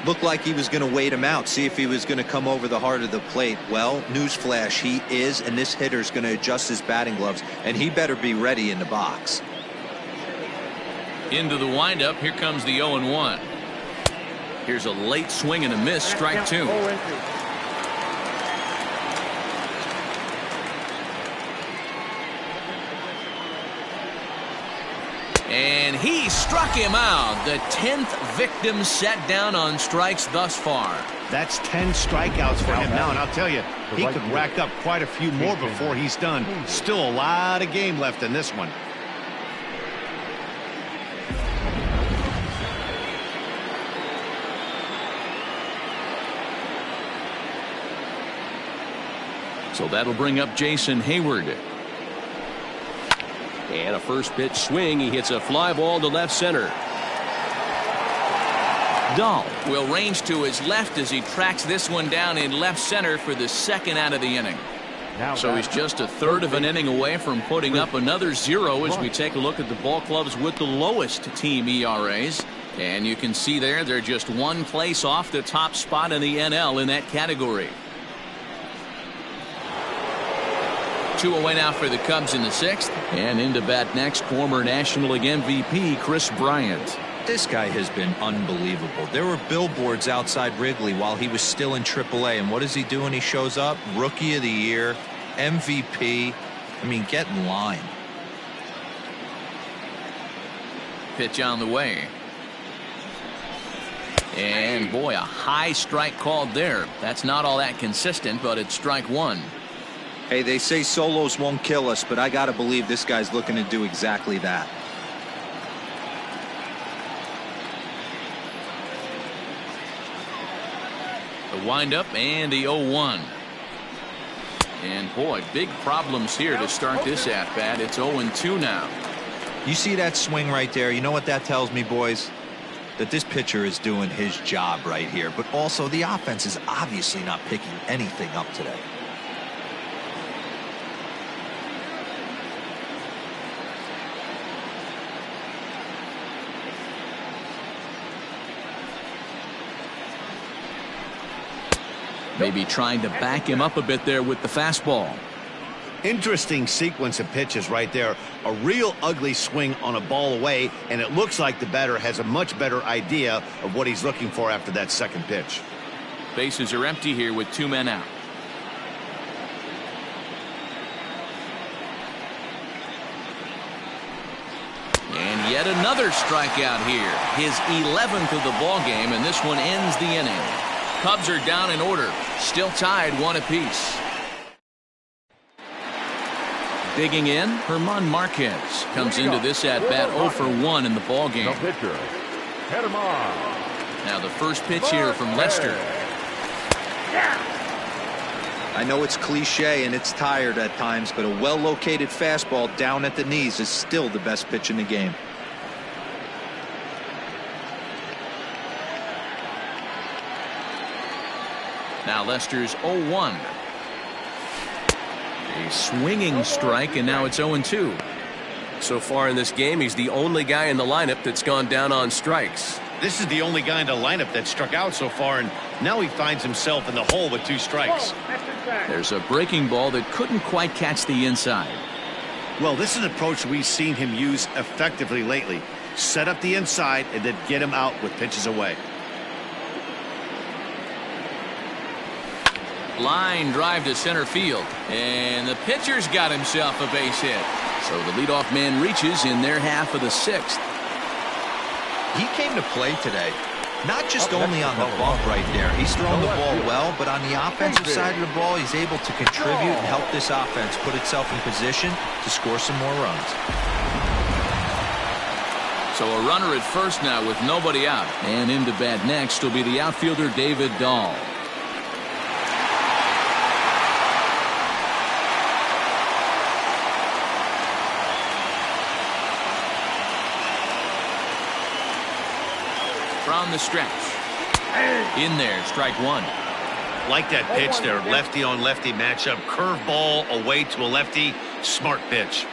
Looked like he was going to wait him out, see if he was going to come over the heart of the plate. Well, newsflash, he is, and this hitter's going to adjust his batting gloves, and he better be ready in the box. Into the windup. Here comes the 0-1. Here's a late swing and a miss. Strike 2. And he struck him out. The 10th victim set down on strikes thus far. That's 10 strikeouts for him now, and I'll tell you, he could rack up quite a few more before he's done. Still a lot of game left in this one. So that'll bring up Jason Hayward. And a first pitch swing. He hits a fly ball to left center. Dahl will range to his left as he tracks this one down in left center for the second out of the inning. So he's just a third of an inning away from putting up another 0 as we take a look at the ball clubs with the lowest team ERAs. And you can see there they're just 1 place off the top spot in the NL in that category. 2 away now for the Cubs in the 6th. And into bat next, former National League MVP Chris Bryant. This guy has been unbelievable. There were billboards outside Wrigley while he was still in AAA, and what does he do when he shows up? Rookie of the Year, MVP. I mean, get in line. Pitch on the way. And boy, a high strike called there. That's not all that consistent, but it's strike 1. Hey, they say solos won't kill us, but I gotta believe this guy's looking to do exactly that. The windup and the 0-1. And boy, big problems here to start this at bat. It's 0-2 now. You see that swing right there? You know what that tells me, boys? That this pitcher is doing his job right here, but also the offense is obviously not picking anything up today. Maybe trying to back him up a bit there with the fastball. Interesting sequence of pitches right there. A real ugly swing on a ball away, and it looks like the batter has a much better idea of what he's looking for after that second pitch. Bases are empty here with 2 men out. And yet another strikeout here. His 11th of the ball game, and this one ends the inning. Cubs are down in order, still tied 1 apiece. Digging in, Herman Marquez comes into this at-bat 0 for 1 in the ballgame. The pitcher, Herman. Now the first pitch here from Lester. I know it's cliche and it's tired at times, but a well-located fastball down at the knees is still the best pitch in the game. Now Lester's 0-1. A swinging strike, and now it's 0-2. So far in this game, he's the only guy in the lineup that's gone down on strikes. This is the only guy in the lineup that struck out so far, and now he finds himself in the hole with 2 strikes. There's a breaking ball that couldn't quite catch the inside. Well, this is an approach we've seen him use effectively lately. Set up the inside and then get him out with pitches away. Line drive to center field, and the pitcher's got himself a base hit. So the leadoff man reaches in their half of the 6th. He came to play today, not just only on the bump right there. He's thrown the ball well, but on the offensive side of the ball, he's able to contribute and help this offense put itself in position to score some more runs. So a runner at first now with nobody out. And into bat next will be the outfielder David Dahl. From the stretch. In there, strike 1. Like that pitch there, lefty on lefty matchup. Curveball away to a lefty. Smart pitch.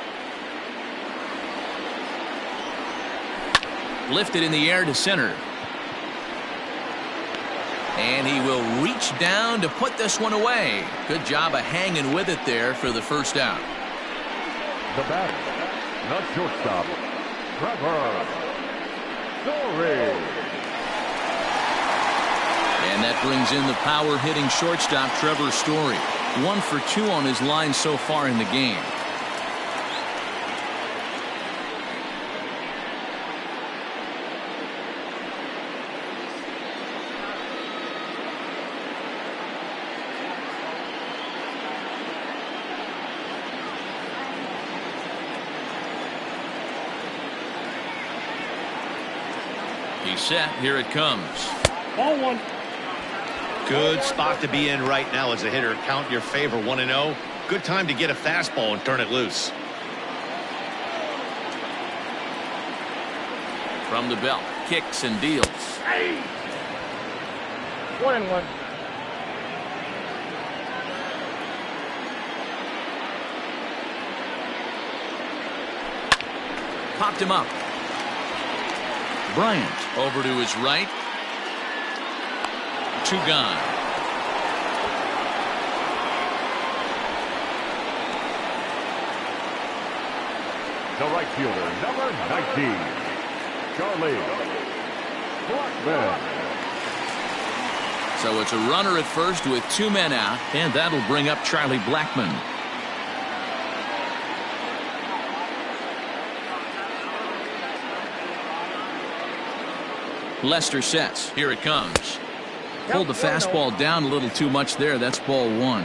Lifted in the air to center. And he will reach down to put this one away. Good job of hanging with it there for the first out. The batter, the shortstop, Trevor Story. And that brings in the power-hitting shortstop Trevor Story. 1 for 2 on his line so far in the game. He's set. Here it comes. Ball 1. Good spot to be in right now as a hitter. Count your favor 1-0. Good time to get a fastball and turn it loose. From the belt, kicks and deals. 1-1. Popped him up. Bryant over to his right. 2 gone. The right fielder, number 19, Charlie Blackmon. So it's a runner at first with 2 men out, and that'll bring up Charlie Blackmon. Lester sets. Here it comes. Pulled the fastball down a little too much there. That's ball 1.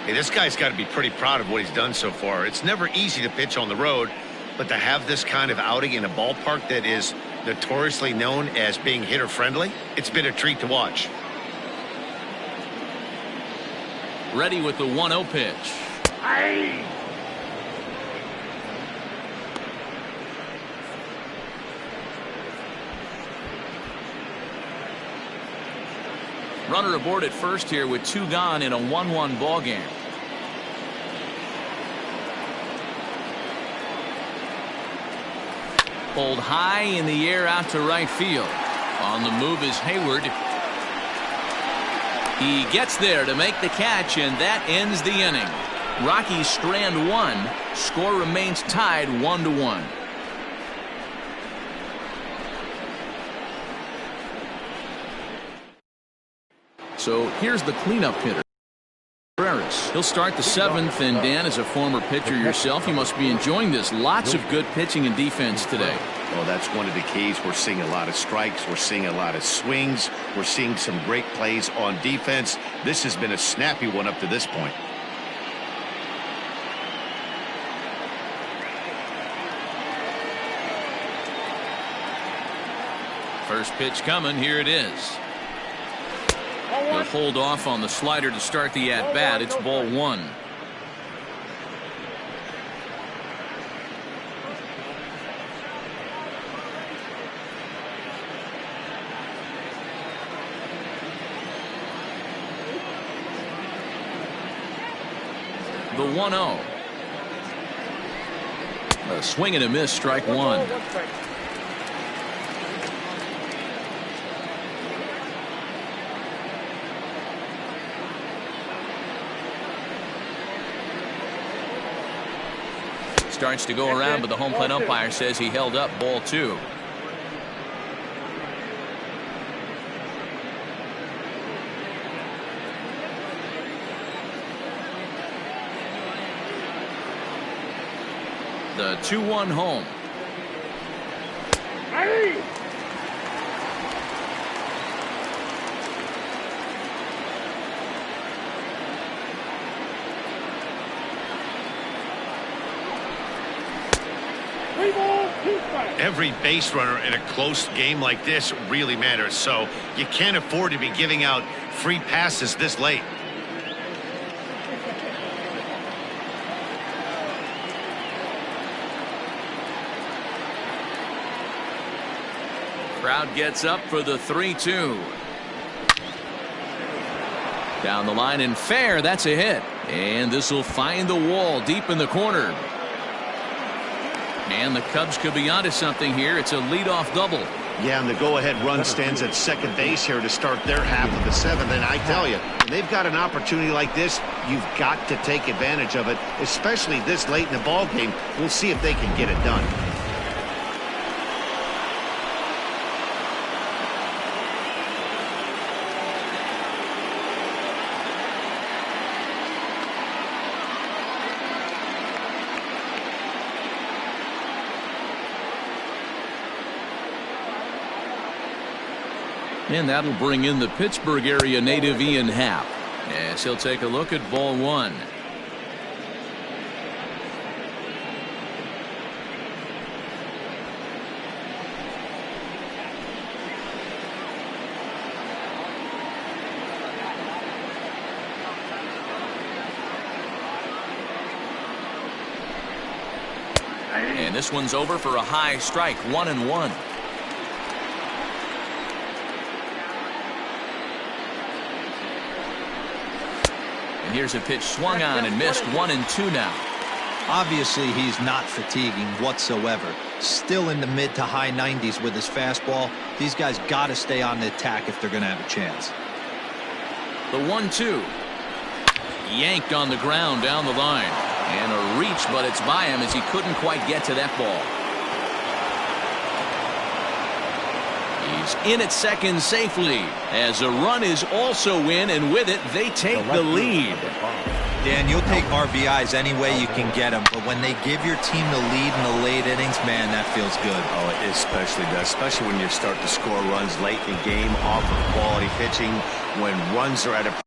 Hey, this guy's got to be pretty proud of what he's done so far. It's never easy to pitch on the road, but to have this kind of outing in a ballpark that is notoriously known as being hitter-friendly, it's been a treat to watch. Ready with the 1-0 pitch. Runner aboard at first here with 2 gone in a 1-1 ball game. Pulled high in the air out to right field. On the move is Hayward. He gets there to make the catch, and that ends the inning. Rockies strand 1. Score remains tied 1-1. So here's the cleanup hitter. He'll start the 7th, and Dan, as a former pitcher yourself, you must be enjoying this. Lots of good pitching and defense today. Well, that's one of the keys. We're seeing a lot of strikes. We're seeing a lot of swings. We're seeing some great plays on defense. This has been a snappy one up to this point. First pitch coming. Here it is. He'll hold off on the slider to start the at-bat. It's ball one. The 1-0. A swing and a miss, strike one. Starts to go around, but the home plate umpire says he held up, ball two. The 2-1 home. Every base runner in a close game like this really matters, so you can't afford to be giving out free passes this late. Crowd gets up for the 3-2. Down the line and fair. That's a hit. And this will find the wall deep in the corner. And the Cubs could be onto something here. It's a leadoff double. Yeah, and the go-ahead run stands at second base here to start their half of the seventh. And I tell you, when they've got an opportunity like this, you've got to take advantage of it, especially this late in the ball game. We'll see if they can get it done. And that'll bring in the Pittsburgh area native Ian Happ, as he'll take a look at ball one. And this one's over for a high strike, 1-1. Here's a pitch swung on and missed, 1-2 now. Obviously, he's not fatiguing whatsoever. Still in the mid to high 90s with his fastball. These guys got to stay on the attack if they're going to have a chance. The 1-2. Yanked on the ground down the line. And a reach, but it's by him as he couldn't quite get to that ball. He's in at second safely as a run is also in, and with it they take the lead. Dan, you'll take RBIs any way you can get them, but when they give your team the lead in the late innings, man, that feels good. Oh, it especially does, especially when you start to score runs late in the game off of quality pitching, when runs are at a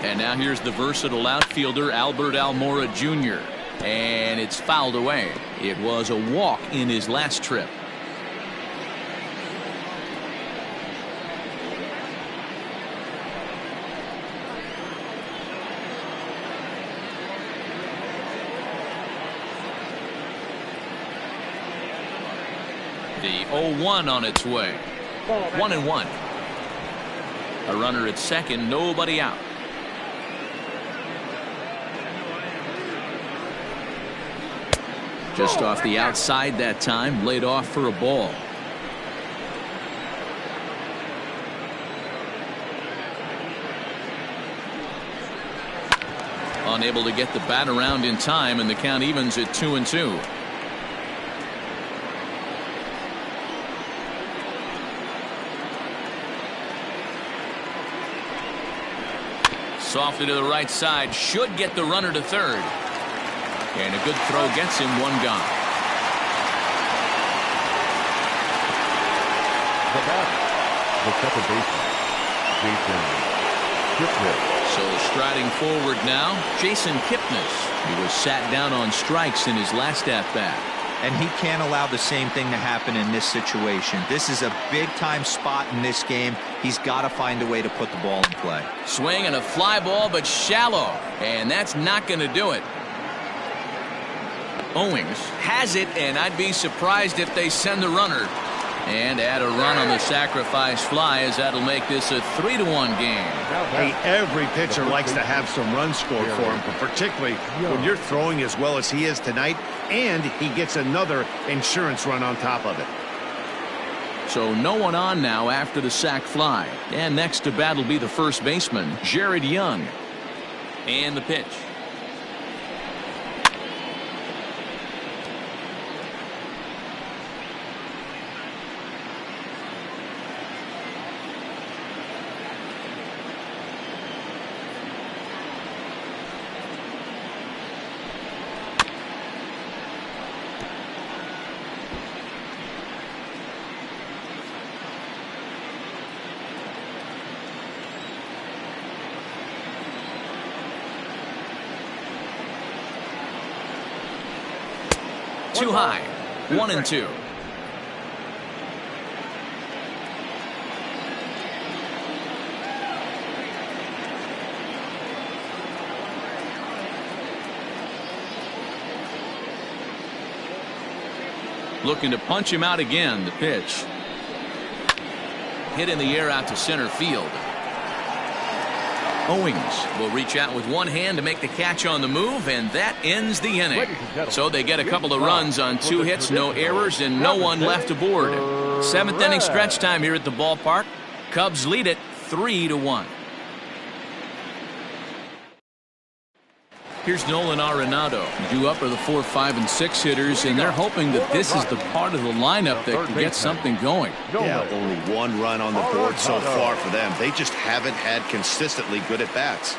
And now here's the versatile outfielder Albert Almora Jr. And it's fouled away. It was a walk in his last trip. The 0-1 on its way. 1-1. A runner at second, nobody out. Just off the outside that time, laid off for a ball. Unable to get the bat around in time, and the count evens at 2-2. softly to the right side. Should get the runner to third. And a good throw gets him one gone. The batter, the second baseman, Jason Kipnis. So striding forward now, Jason Kipnis. He was sat down on strikes in his last at-bat. And he can't allow the same thing to happen in this situation. This is a big-time spot in this game. He's got to find a way to put the ball in play. Swing and a fly ball, but shallow. And that's not going to do it. Owings has it, and I'd be surprised if they send the runner. And add a run on the sacrifice fly, as that'll make this a 3-1 game. Hey, every pitcher likes to have some runs scored for him, but particularly when you're throwing as well as he is tonight, and he gets another insurance run on top of it. So no one on now after the sac fly. And next to bat will be the first baseman, Jared Young. And the pitch. Too high. 1-2. Looking to punch him out again. The pitch. Hit in the air out to center field. Owings will reach out with one hand to make the catch on the move, and that ends the inning. So they get a couple of runs on 2 hits, no errors, and no one left aboard. 7th inning stretch time here at the ballpark. Cubs lead it 3-1. Here's Nolan Arenado. Due up are the 4, 5, and 6 hitters, and they're hoping that this is the part of the lineup that can get something going. Yeah, only 1 run on the board so far for them. They just haven't had consistently good at-bats.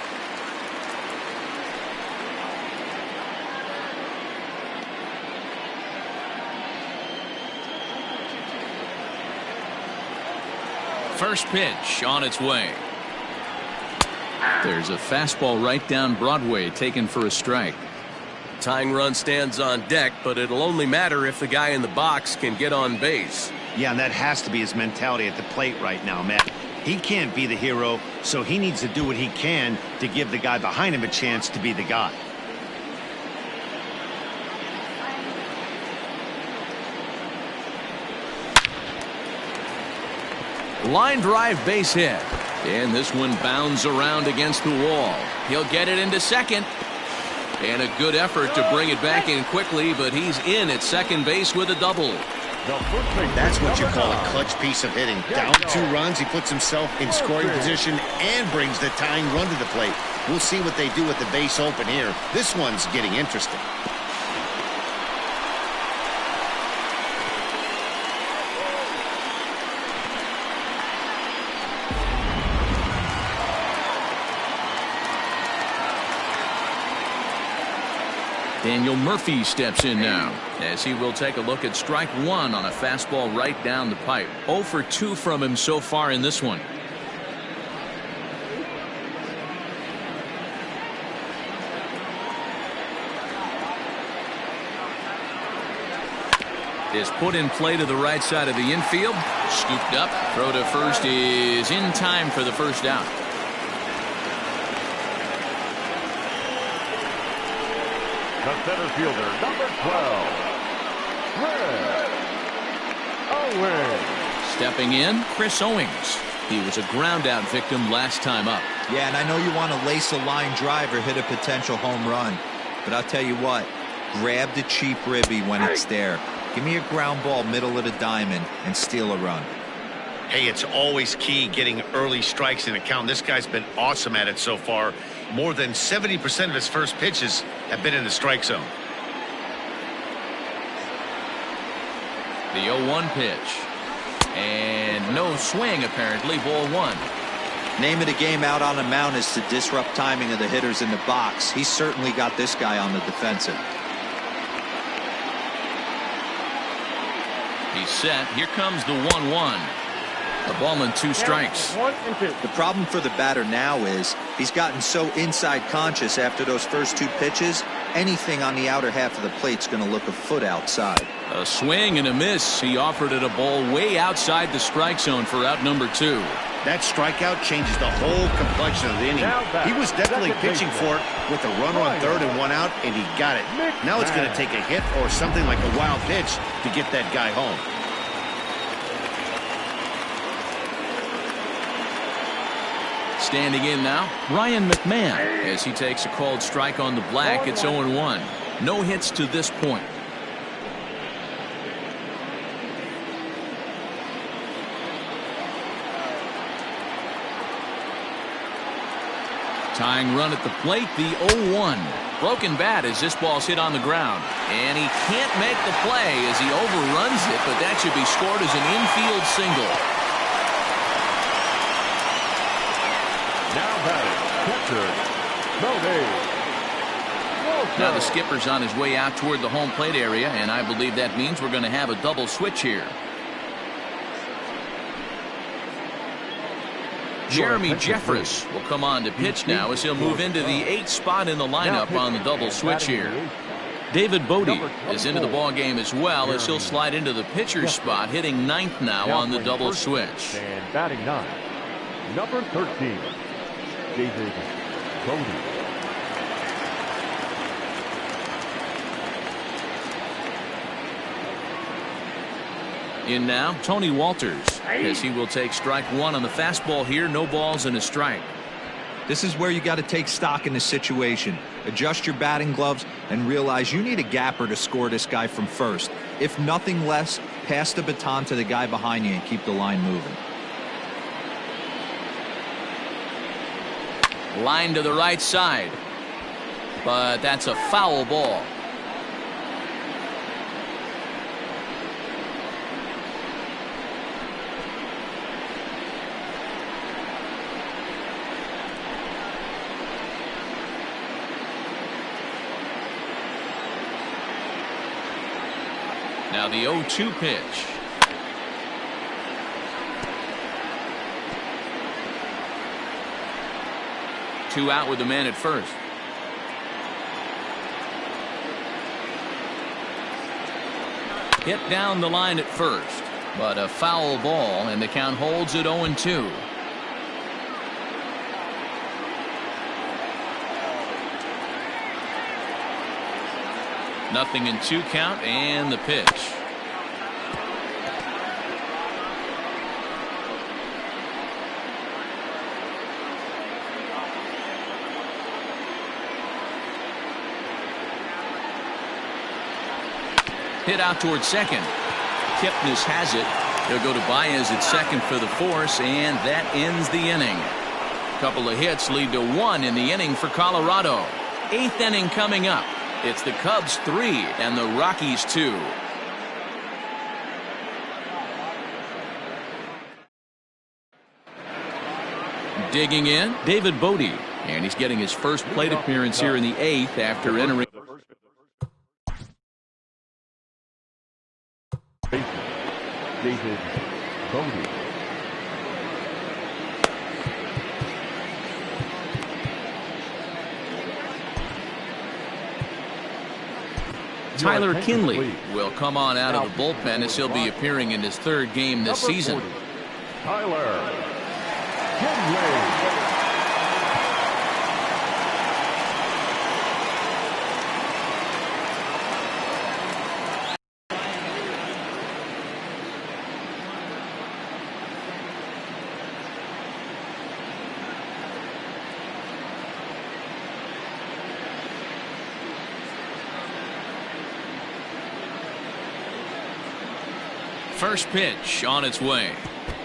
First pitch on its way. There's a fastball right down Broadway, taken for a strike. Tying run stands on deck, but it'll only matter if the guy in the box can get on base. Yeah, and that has to be his mentality at the plate right now, Matt. He can't be the hero, so he needs to do what he can to give the guy behind him a chance to be the guy. Line drive base hit. And this one bounds around against the wall. He'll get it into second. And a good effort to bring it back in quickly, but he's in at second base with a double. That's what you call a clutch piece of hitting. Down 2 runs, he puts himself in scoring position and brings the tying run to the plate. We'll see what they do with the base open here. This one's getting interesting. Daniel Murphy steps in now, as he will take a look at strike 1 on a fastball right down the pipe. 0 for 2 from him so far in this one. Is put in play to the right side of the infield. Scooped up. Throw to first is in time for the first out. The center fielder, number 12, Chris Owings. Stepping in, Chris Owings. He was a ground-out victim last time up. Yeah, and I know you want to lace a line drive or hit a potential home run. But I'll tell you what, grab the cheap ribby when it's there. Give me a ground ball middle of the diamond and steal a run. Hey, it's always key getting early strikes in a count. This guy's been awesome at it so far. More than 70% of his first pitches have been in the strike zone. The 0-1 pitch. And no swing, apparently. Ball 1. Name of the game out on the mound is to disrupt timing of the hitters in the box. He's certainly got this guy on the defensive. He's set. Here comes the 1-1. The ball and 2 strikes. 1 and 2. The problem for the batter now is he's gotten so inside conscious after those first 2 pitches. Anything on the outer half of the plate's going to look a foot outside. A swing and a miss. He offered it a ball way outside the strike zone for out number 2. That strikeout changes the whole complexion of the inning. He was definitely pitching for it with a runner on third and 1 out, and he got it. Now it's going to take a hit or something like a wild pitch to get that guy home. Standing in now, Ryan McMahon, as he takes a called strike on the black. It's 0-1. No hits to this point. Tying run at the plate, the 0-1. Broken bat as this ball's hit on the ground. And he can't make the play as he overruns it, but that should be scored as an infield single. Now batting, catcher, Brody. Now the skipper's on his way out toward the home plate area, and I believe that means we're going to have a double switch here. Jeremy Jeffress will come on to pitch now as he'll move into the 8th spot in the lineup on the double switch here. David Bodie is into the ball game as well as he'll slide into the pitcher's spot, hitting 9th now on the double switch. And batting 9, number 13, David Bodie. In now, Tony Walters, as he will take strike 1 on the fastball here. No balls and a strike. This is where you got to take stock in the situation. Adjust your batting gloves and realize you need a gapper to score this guy from first. If nothing less, pass the baton to the guy behind you and keep the line moving. Line to the right side, but that's a foul ball. Now the 0-2 pitch. Two out with the man at first. Hit down the line at first, but a foul ball, and the count holds at 0-2. Nothing in 2 count, and the pitch. Hit out towards second. Kipnis has it. He'll go to Baez at second for the force, and that ends the inning. Couple of hits lead to 1 in the inning for Colorado. 8th inning coming up. It's the Cubs 3 and the Rockies 2. Digging in, David Bodie, and he's getting his first plate appearance here in the 8th after entering. David Bodie. Tyler Kinley will come on out of the bullpen as he'll be appearing in his 3rd game this season. Tyler Kinley. First pitch on its way.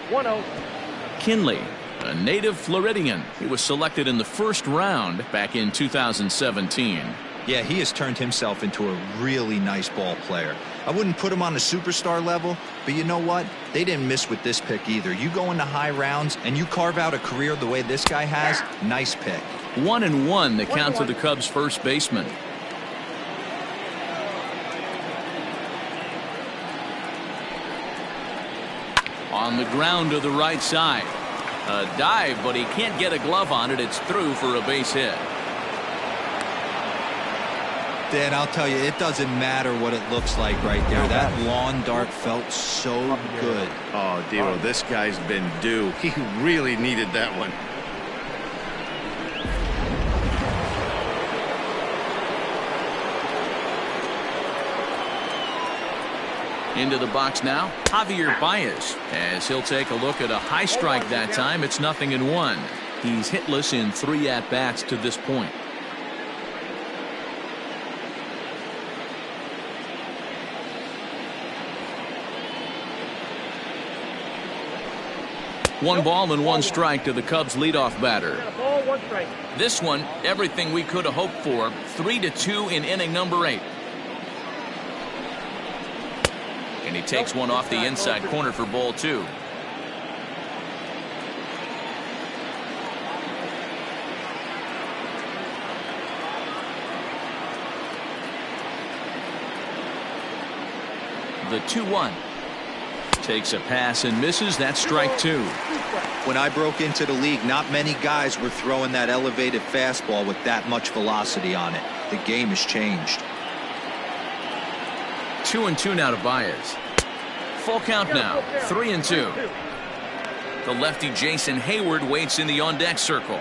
1-0. Kinley, a native Floridian. He was selected in the 1st round back in 2017. Yeah, he has turned himself into a really nice ball player. I wouldn't put him on the superstar level, but you know what? They didn't miss with this pick either. You go into high rounds and you carve out a career the way this guy has, nice pick. 1-1 the count to the Cubs first baseman. On the ground to the right side. A dive, but he can't get a glove on it. It's through for a base hit. Dan, I'll tell you, it doesn't matter what it looks like right there. That lawn dart felt so good. Oh, Dero, this guy's been due. He really needed that one. Into the box now, Javier Baez, as he'll take a look at a high strike that time. It's 0-1. He's hitless in 3 at-bats to this point. One ball and one strike to the Cubs leadoff batter. Ball, 1 strike. This one, everything we could have hoped for. 3-2 in inning number 8. And he takes one off the inside corner for ball 2. The 2-1. Takes a pass and misses. That's strike 2. When I broke into the league, not many guys were throwing that elevated fastball with that much velocity on it. The game has changed. 2-2 now to Baez. Full count now. 3-2. The lefty Jason Hayward waits in the on-deck circle.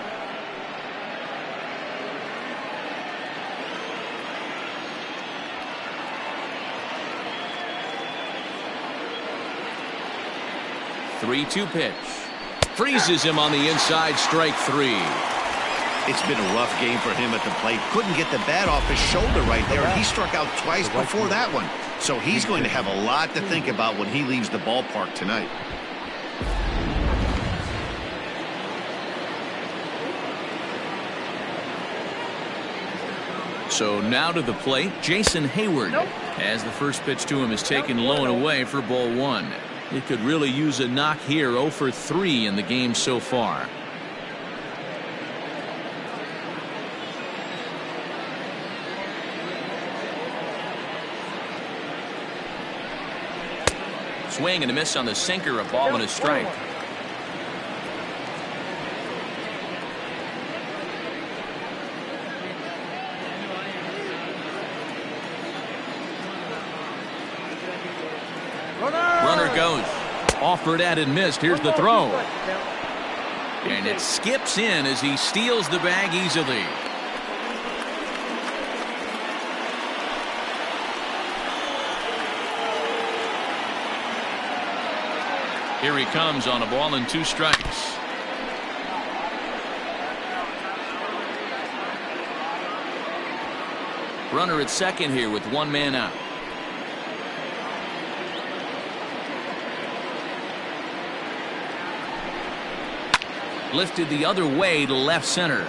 Three-two pitch. Freezes him on the inside. Strike 3. It's been a rough game for him at the plate. Couldn't get the bat off his shoulder right there. He struck out twice before that one. So he's going to have a lot to think about when he leaves the ballpark tonight. So now to the plate, Jason Hayward. As the first pitch to him is taken low and away for ball 1. He could really use a knock here. 0 for 3 in the game so far. Swing and a miss on the sinker. A ball and a strike. Runner goes. Offered at and missed. Here's the throw. And it skips in as he steals the bag easily. Here he comes on a ball and 2 strikes. Runner at second here with 1 man out. Lifted the other way to left center.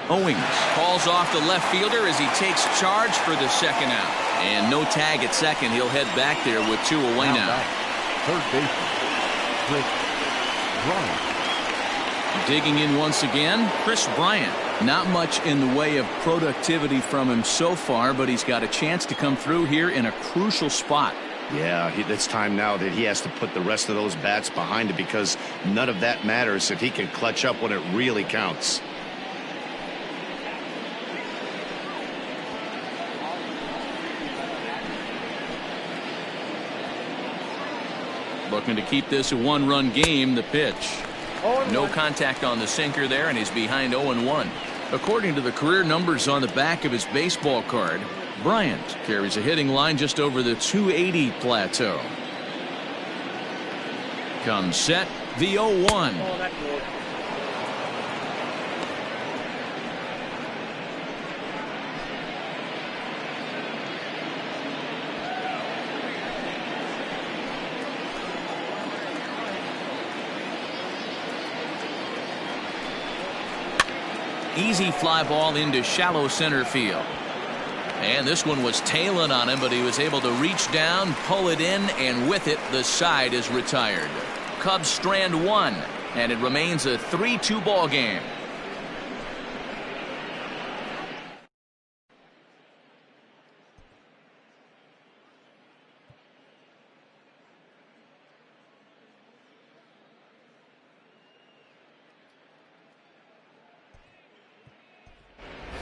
Owings calls off the left fielder as he takes charge for the second out. And no tag at second. He'll head back there with 2 away now. Third baseman, Chris Bryant. Digging in once again, Chris Bryant. Not much in the way of productivity from him so far, but he's got a chance to come through here in a crucial spot. Yeah, it's time now that he has to put the rest of those bats behind it, because none of that matters if he can clutch up when it really counts. Looking to keep this a 1-run game. The pitch. No contact on the sinker there, and he's behind 0-1. According to the career numbers on the back of his baseball card, Bryant carries a hitting line just over the 280 plateau. Comes set, the 0-1. easy fly ball into shallow center field. And this one was tailing on him, but he was able to reach down, pull it in, and with it, the side is retired. Cubs strand one, and it remains a 3-2 ball game.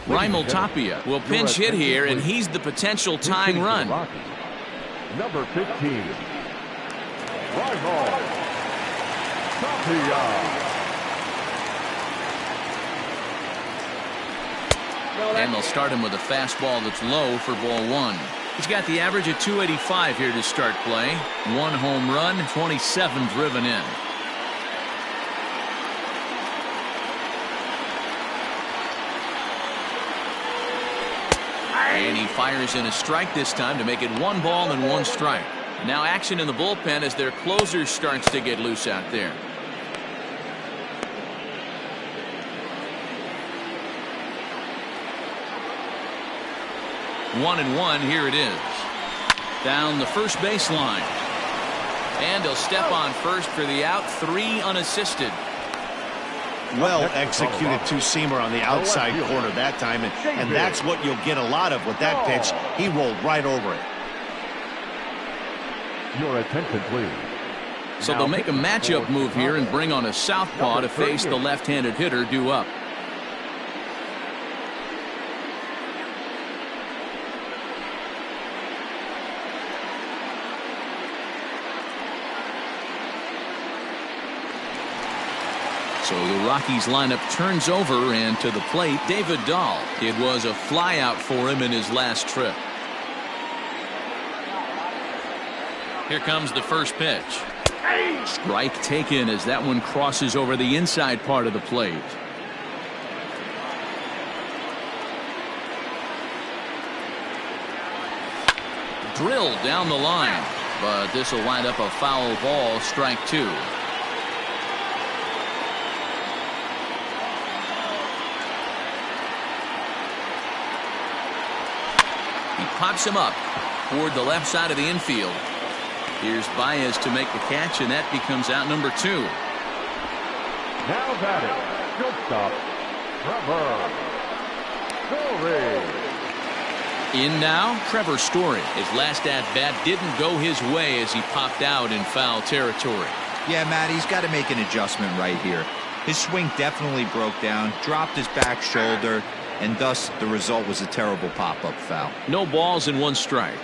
Raimel Tapia will pinch hit here, and he's the potential tying run. Number 15, Raimel Tapia. And they'll start him with a fastball that's low for ball one. He's got the average of 285 here to start play. 1 home run, 27 driven in. And he fires in a strike this time to make it 1 ball and 1 strike. Now action in the bullpen as their closer starts to get loose out there. One and one, here it is. Down the first baseline. And he'll step on first for the out, 3 unassisted. Well executed two-seamer on the outside corner that time, and that's what you'll get a lot of with that pitch. He rolled right over it. Your attention, please. So they'll make a matchup move here and bring on a southpaw to face the left-handed hitter due up. So the Rockies lineup turns over, and to the plate, David Dahl. It was a flyout for him in his last trip. Here comes the first pitch. Strike taken as that one crosses over the inside part of the plate. Drilled down the line, but this will wind up a foul ball, strike 2. Pops him up toward the left side of the infield. Here's Baez to make the catch, and that becomes out number 2. Now batting, shortstop, Trevor Story. In now, Trevor Story. His last at-bat didn't go his way as he popped out in foul territory. Yeah, Matt, he's got to make an adjustment right here. His swing definitely broke down, dropped his back shoulder, and thus the result was a terrible pop-up foul. No balls and 1 strike.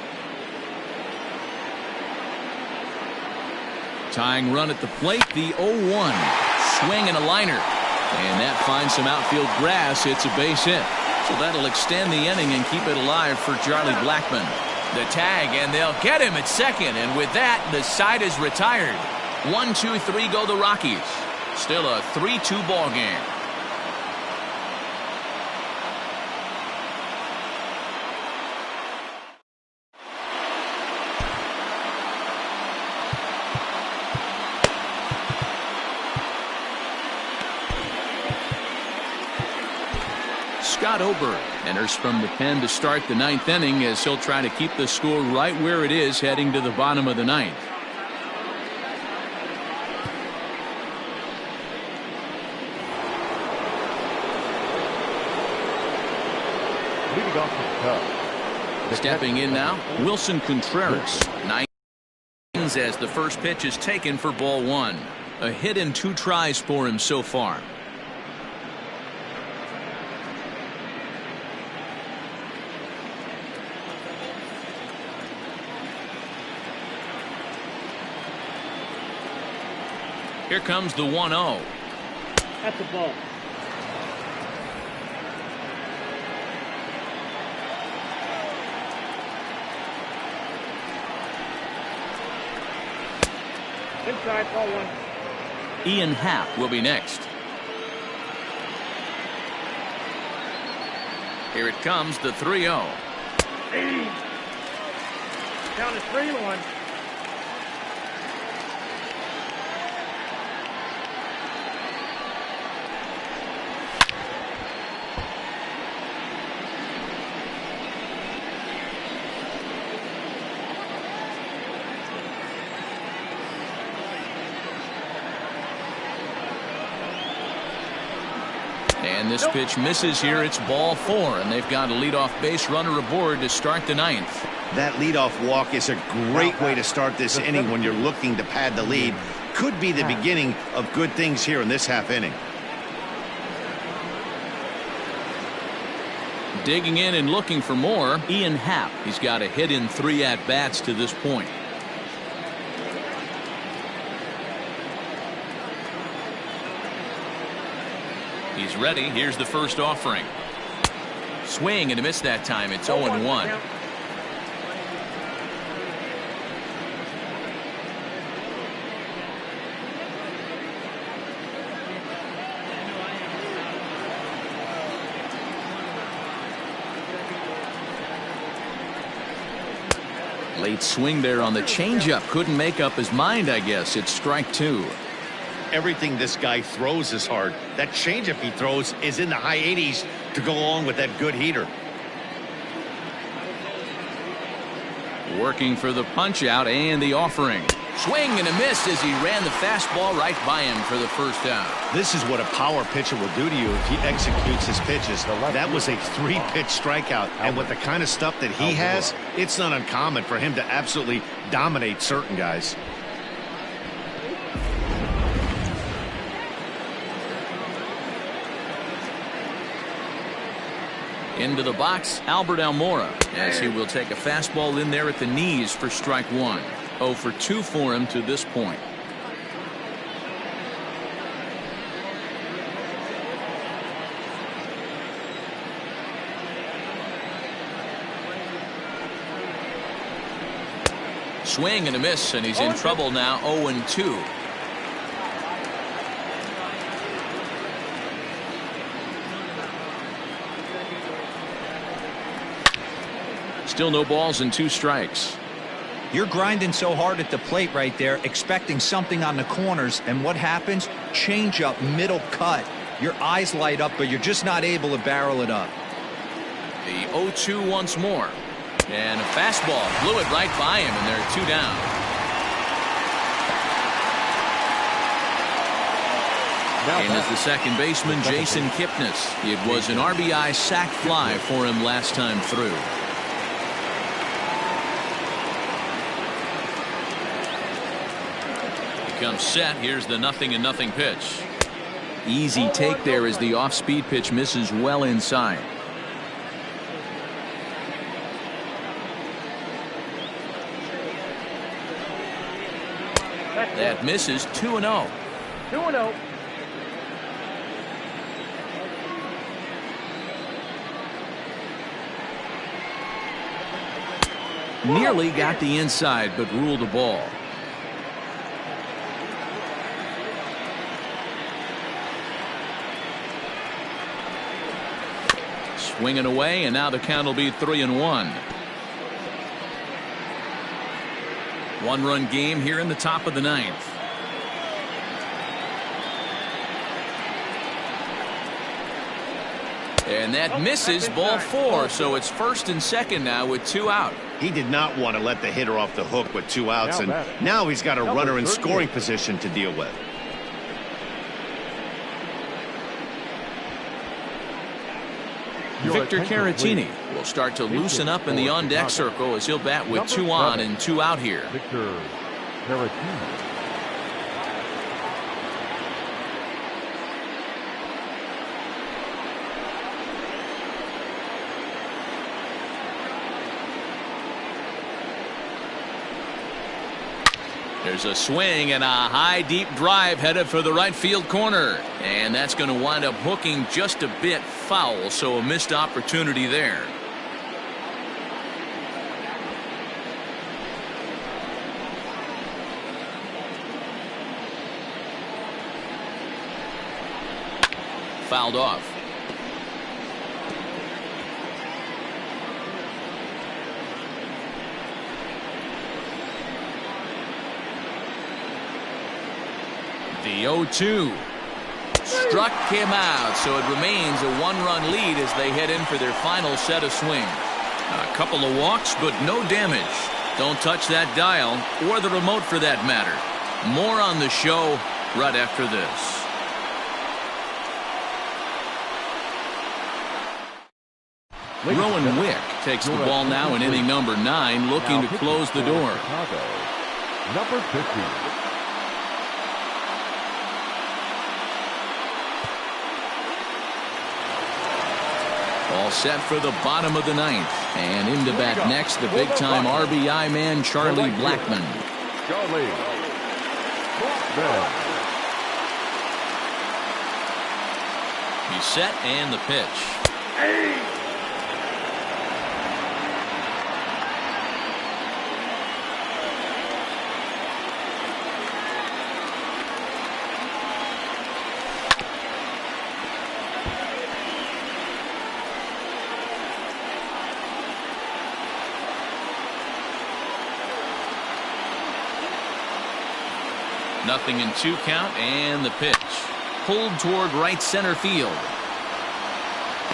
Tying run at the plate, the 0-1. Swing and a liner. And that finds some outfield grass. It's a base hit. So that'll extend the inning and keep it alive for Charlie Blackmon. The tag, and they'll get him at second. And with that, the side is retired. 1, 2, 3 go the Rockies. Still a 3-2 ball game. Scott Oberg enters from the pen to start the 9th inning as he'll try to keep the score right where it is heading to the bottom of the 9th. Leading off the Cubs. Stepping in now, Wilson Contreras. 9 innings as the first pitch is taken for ball 1. A hit in 2 tries for him so far. Here comes the 1-0. That's a ball. Inside, ball 1. Ian Happ will be next. Here it comes, the 3-0. Count is 3-1. And this pitch misses here. It's ball 4, and they've got a leadoff base runner aboard to start the 9th. That leadoff walk is a great way to start this inning when you're looking to pad the lead. Could be the beginning of good things here in this half inning. Digging in and looking for more, Ian Happ. He's got a hit in 3 at-bats to this point. He's ready. Here's the first offering. Swing and a miss that time. It's 0-1. Late swing there on the changeup. Couldn't make up his mind, I guess. It's strike 2. Everything this guy throws is hard. That changeup he throws is in the high 80s to go along with that good heater. Working for the punch out and the offering. Swing and a miss as he ran the fastball right by him for the first out. This is what a power pitcher will do to you if he executes his pitches. That was a 3-pitch strikeout, and with the kind of stuff that he has, it's not uncommon for him to absolutely dominate certain guys. Into the box, Albert Almora, as he will take a fastball in there at the knees for strike 1. 0 for 2 for him to this point. Swing and a miss, and he's in trouble now. 0-2. Still no balls and 2 strikes. You're grinding so hard at the plate right there, expecting something on the corners, and what happens? Change up, middle cut. Your eyes light up, but you're just not able to barrel it up. The 0-2 once more. And a fastball blew it right by him, and they're 2 down. And as the second baseman, Jason Kipnis. It was an RBI sac fly for him last time through. Comes set. Here's the 0-0 pitch. Easy take there as the off-speed pitch misses well inside. That misses. 2-0. 2-0. Nearly got the inside, but ruled a ball. Swinging away, and now the count will be 3-1. 1-run game here in the top of the 9th. And that misses. Ball 4, so it's first and second now with 2 out. He did not want to let the hitter off the hook with 2 outs, and now he's got a runner in scoring position to deal with. Victor Caratini will start to loosen up in the on-deck circle as he'll bat with 2 on and 2 out here. Victor Caratini. There's a swing and a high deep drive headed for the right field corner, and that's going to wind up hooking just a bit foul, so a missed opportunity there. Fouled off. The 0-2 struck him out, so it remains a 1-run lead as they head in for their final set of swings. A couple of walks, but no damage. Don't touch that dial, or the remote for that matter. More on the show right after this. Rowan Wick takes the ball now in inning number 9, looking to close the door. Chicago, number 50. All set for the bottom of the 9th. And into bat next, the big-time RBI man, Charlie Blackmon. Charlie Blackmon. He's set and the pitch. Nothing in 2 count, and the pitch. Pulled toward right center field.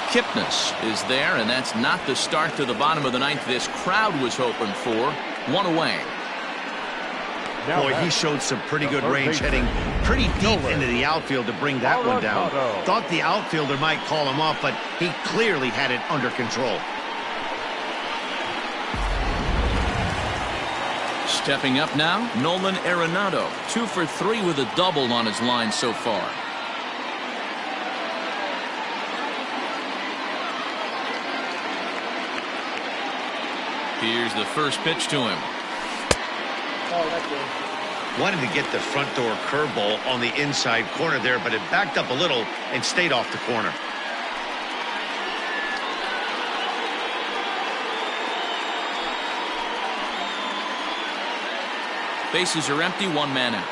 Kipnis is there, and that's not the start to the bottom of the 9th this crowd was hoping for. 1 away. Boy, he showed some pretty good range, heading pretty deep into the outfield to bring that one down. Thought the outfielder might call him off, but he clearly had it under control. Stepping up now, Nolan Arenado, 2 for 3 with a double on his line so far. Here's the first pitch to him. Wanted to get the front door curveball on the inside corner there, but it backed up a little and stayed off the corner. Bases are empty, 1 man out.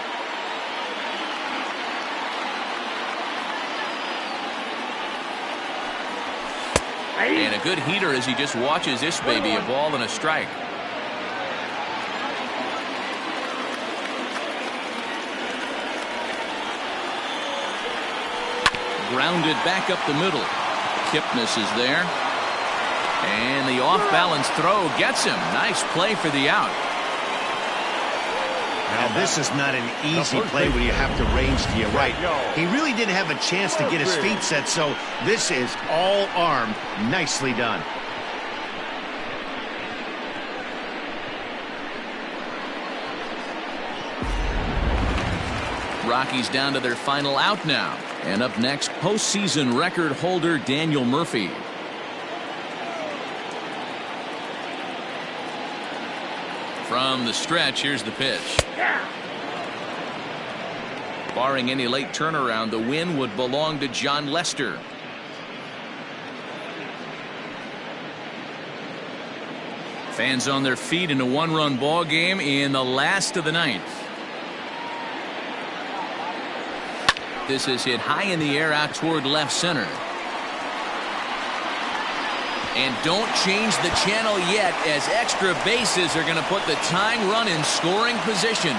And a good heater as he just watches this baby, a ball and a strike. Grounded back up the middle. Kipnis is there. And the off-balance throw gets him. Nice play for the out. Now, this is not an easy play when you have to range to your right. He really didn't have a chance to get his feet set, so this is all arm. Nicely done. Rockies down to their final out now. And up next, postseason record holder Daniel Murphy. From the stretch, here's the pitch. Barring any late turnaround, the win would belong to John Lester. Fans on their feet in a 1-run ball game in the last of the 9th. This is hit high in the air out toward left center. And don't change the channel yet, as extra bases are going to put the tying run in scoring position.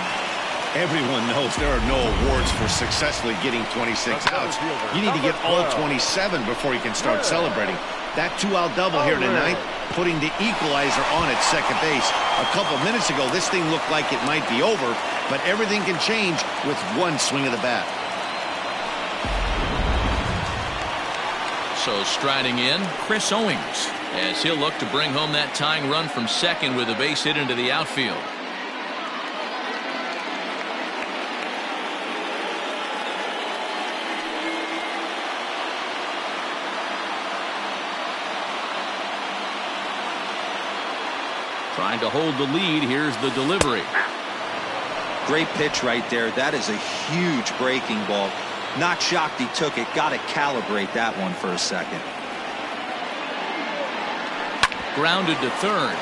Everyone knows there are no awards for successfully getting 26 outs. You need to get all 27 before you can start celebrating. That 2-out double here in the 9th, putting the equalizer on at second base. A couple minutes ago, this thing looked like it might be over, but everything can change with one swing of the bat. So striding in, Chris Owings, as he'll look to bring home that tying run from second with a base hit into the outfield. Trying to hold the lead. Here's the delivery. Great pitch right there. That is a huge breaking ball. Not shocked he took it. Got to calibrate that one for a second. Grounded to third.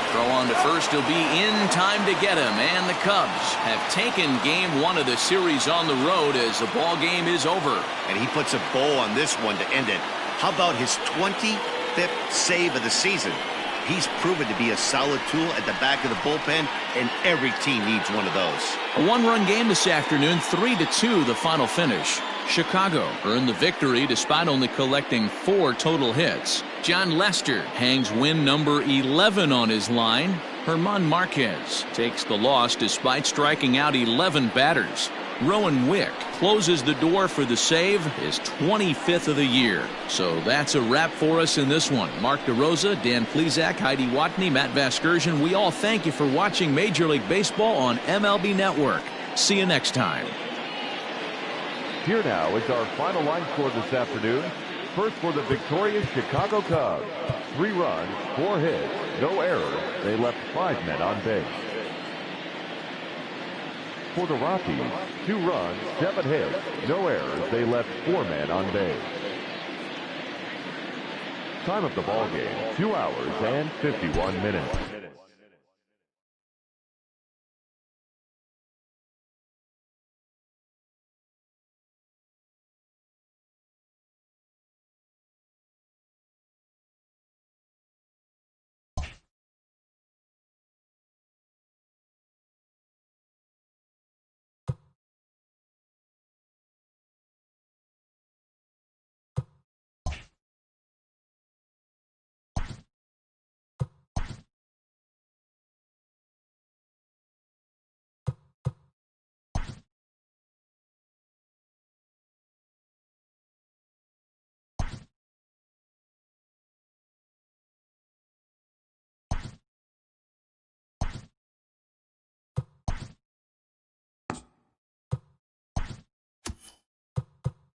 Throw on to first. He'll be in time to get him. And the Cubs have taken game 1 of the series on the road as the ball game is over. And he puts a bow on this one to end it. How about his 25th save of the season? He's proven to be a solid tool at the back of the bullpen, and every team needs one of those. A 1-run game this afternoon, 3-2 the final finish. Chicago earned the victory despite only collecting 4 total hits. John Lester hangs win number 11 on his line. German Marquez takes the loss despite striking out 11 batters. Rowan Wick closes the door for the save, his 25th of the year. So that's a wrap for us in this one. Mark DeRosa, Dan Plesac, Heidi Watney, Matt Vasgersian, we all thank you for watching Major League Baseball on MLB Network. See you next time. Here now is our final line score this afternoon. First for the victorious Chicago Cubs. 3 runs, 4 hits, no errors. They left 5 men on base. For the Rockies, 2 runs, 7 hits, no errors. They left 4 men on base. Time of the ball game, 2 hours and 51 minutes.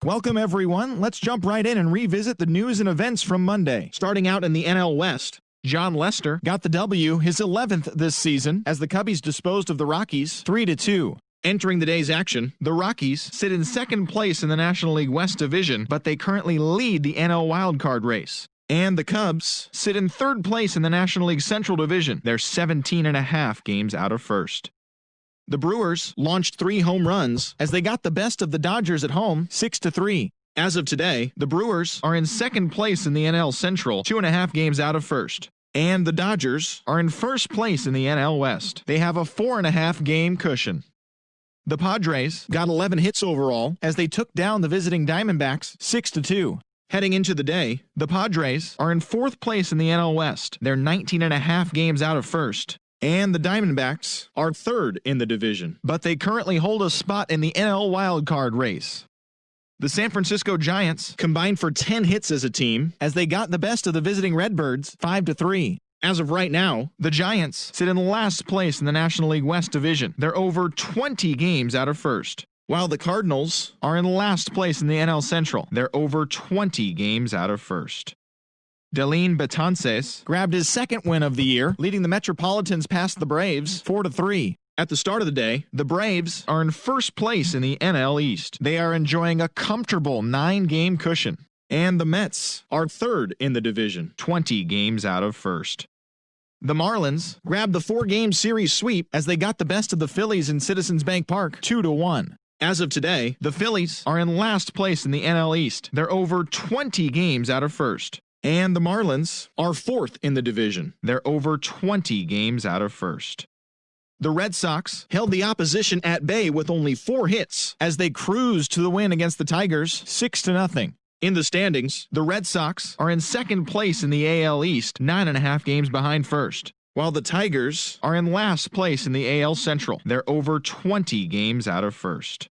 Welcome, everyone. Let's jump right in and revisit the news and events from Monday. Starting out in the NL West, John Lester got the W, his 11th this season, as the Cubbies disposed of the Rockies 3-2. Entering the day's action, the Rockies sit in second place in the National League West Division, but they currently lead the NL wildcard race. And the Cubs sit in third place in the National League Central Division. They're 17.5 games out of first. The Brewers launched 3 home runs as they got the best of the Dodgers at home 6-3. As of today, the Brewers are in second place in the NL Central, 2.5 games out of first. And the Dodgers are in first place in the NL West. They have a 4.5 game cushion. The Padres got 11 hits overall as they took down the visiting Diamondbacks 6-2. Heading into the day, the Padres are in fourth place in the NL West. They're 19.5 games out of first. And the Diamondbacks are third in the division, but they currently hold a spot in the NL wildcard race. The San Francisco Giants combined for 10 hits as a team as they got the best of the visiting Redbirds 5-3. As of right now, the Giants sit in last place in the National League West Division. They're over 20 games out of first, while the Cardinals are in last place in the NL Central. They're over 20 games out of first. Delene Betances grabbed his second win of the year, leading the Metropolitans past the Braves 4-3. At the start of the day, the Braves are in first place in the NL East. They are enjoying a comfortable 9-game cushion. And the Mets are third in the division, 20 games out of first. The Marlins grabbed the 4-game series sweep as they got the best of the Phillies in Citizens Bank Park 2-1. As of today, the Phillies are in last place in the NL East. They're over 20 games out of first. And the Marlins are fourth in the division. They're over 20 games out of first. The Red Sox held the opposition at bay with only 4 hits as they cruised to the win against the Tigers 6-0. In the standings, the Red Sox are in second place in the AL East, 9.5 games behind first, while the Tigers are in last place in the AL Central. They're over 20 games out of first.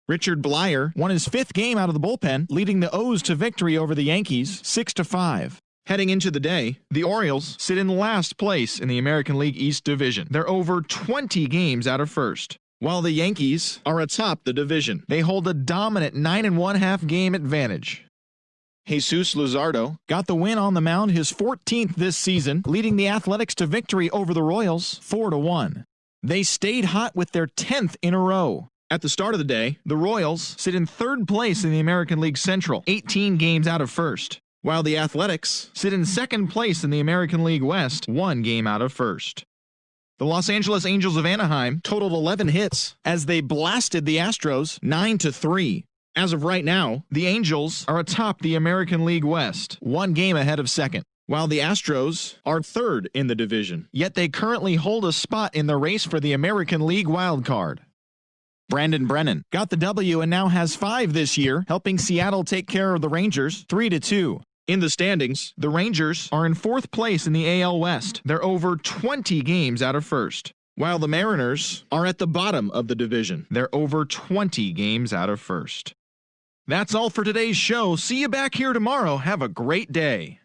Richard Blyer won his 5th game out of the bullpen, leading the O's to victory over the Yankees 6-5. Heading into the day, the Orioles sit in last place in the American League East Division. They're over 20 games out of first, while the Yankees are atop the division. They hold a dominant 9.5 game advantage. Jesus Luzardo got the win on the mound, his 14th this season, leading the Athletics to victory over the Royals 4-1. They stayed hot with their 10th in a row. At the start of the day, the Royals sit in third place in the American League Central, 18 games out of first, while the Athletics sit in second place in the American League West, 1 game out of first. The Los Angeles Angels of Anaheim totaled 11 hits as they blasted the Astros 9-3. As of right now, the Angels are atop the American League West, 1 game ahead of second, while the Astros are third in the division, yet they currently hold a spot in the race for the American League wildcard. Brandon Brennan got the W and now has 5 this year, helping Seattle take care of the Rangers 3-2. In the standings, the Rangers are in fourth place in the AL West. They're over 20 games out of first, while the Mariners are at the bottom of the division. They're over 20 games out of first. That's all for today's show. See you back here tomorrow. Have a great day.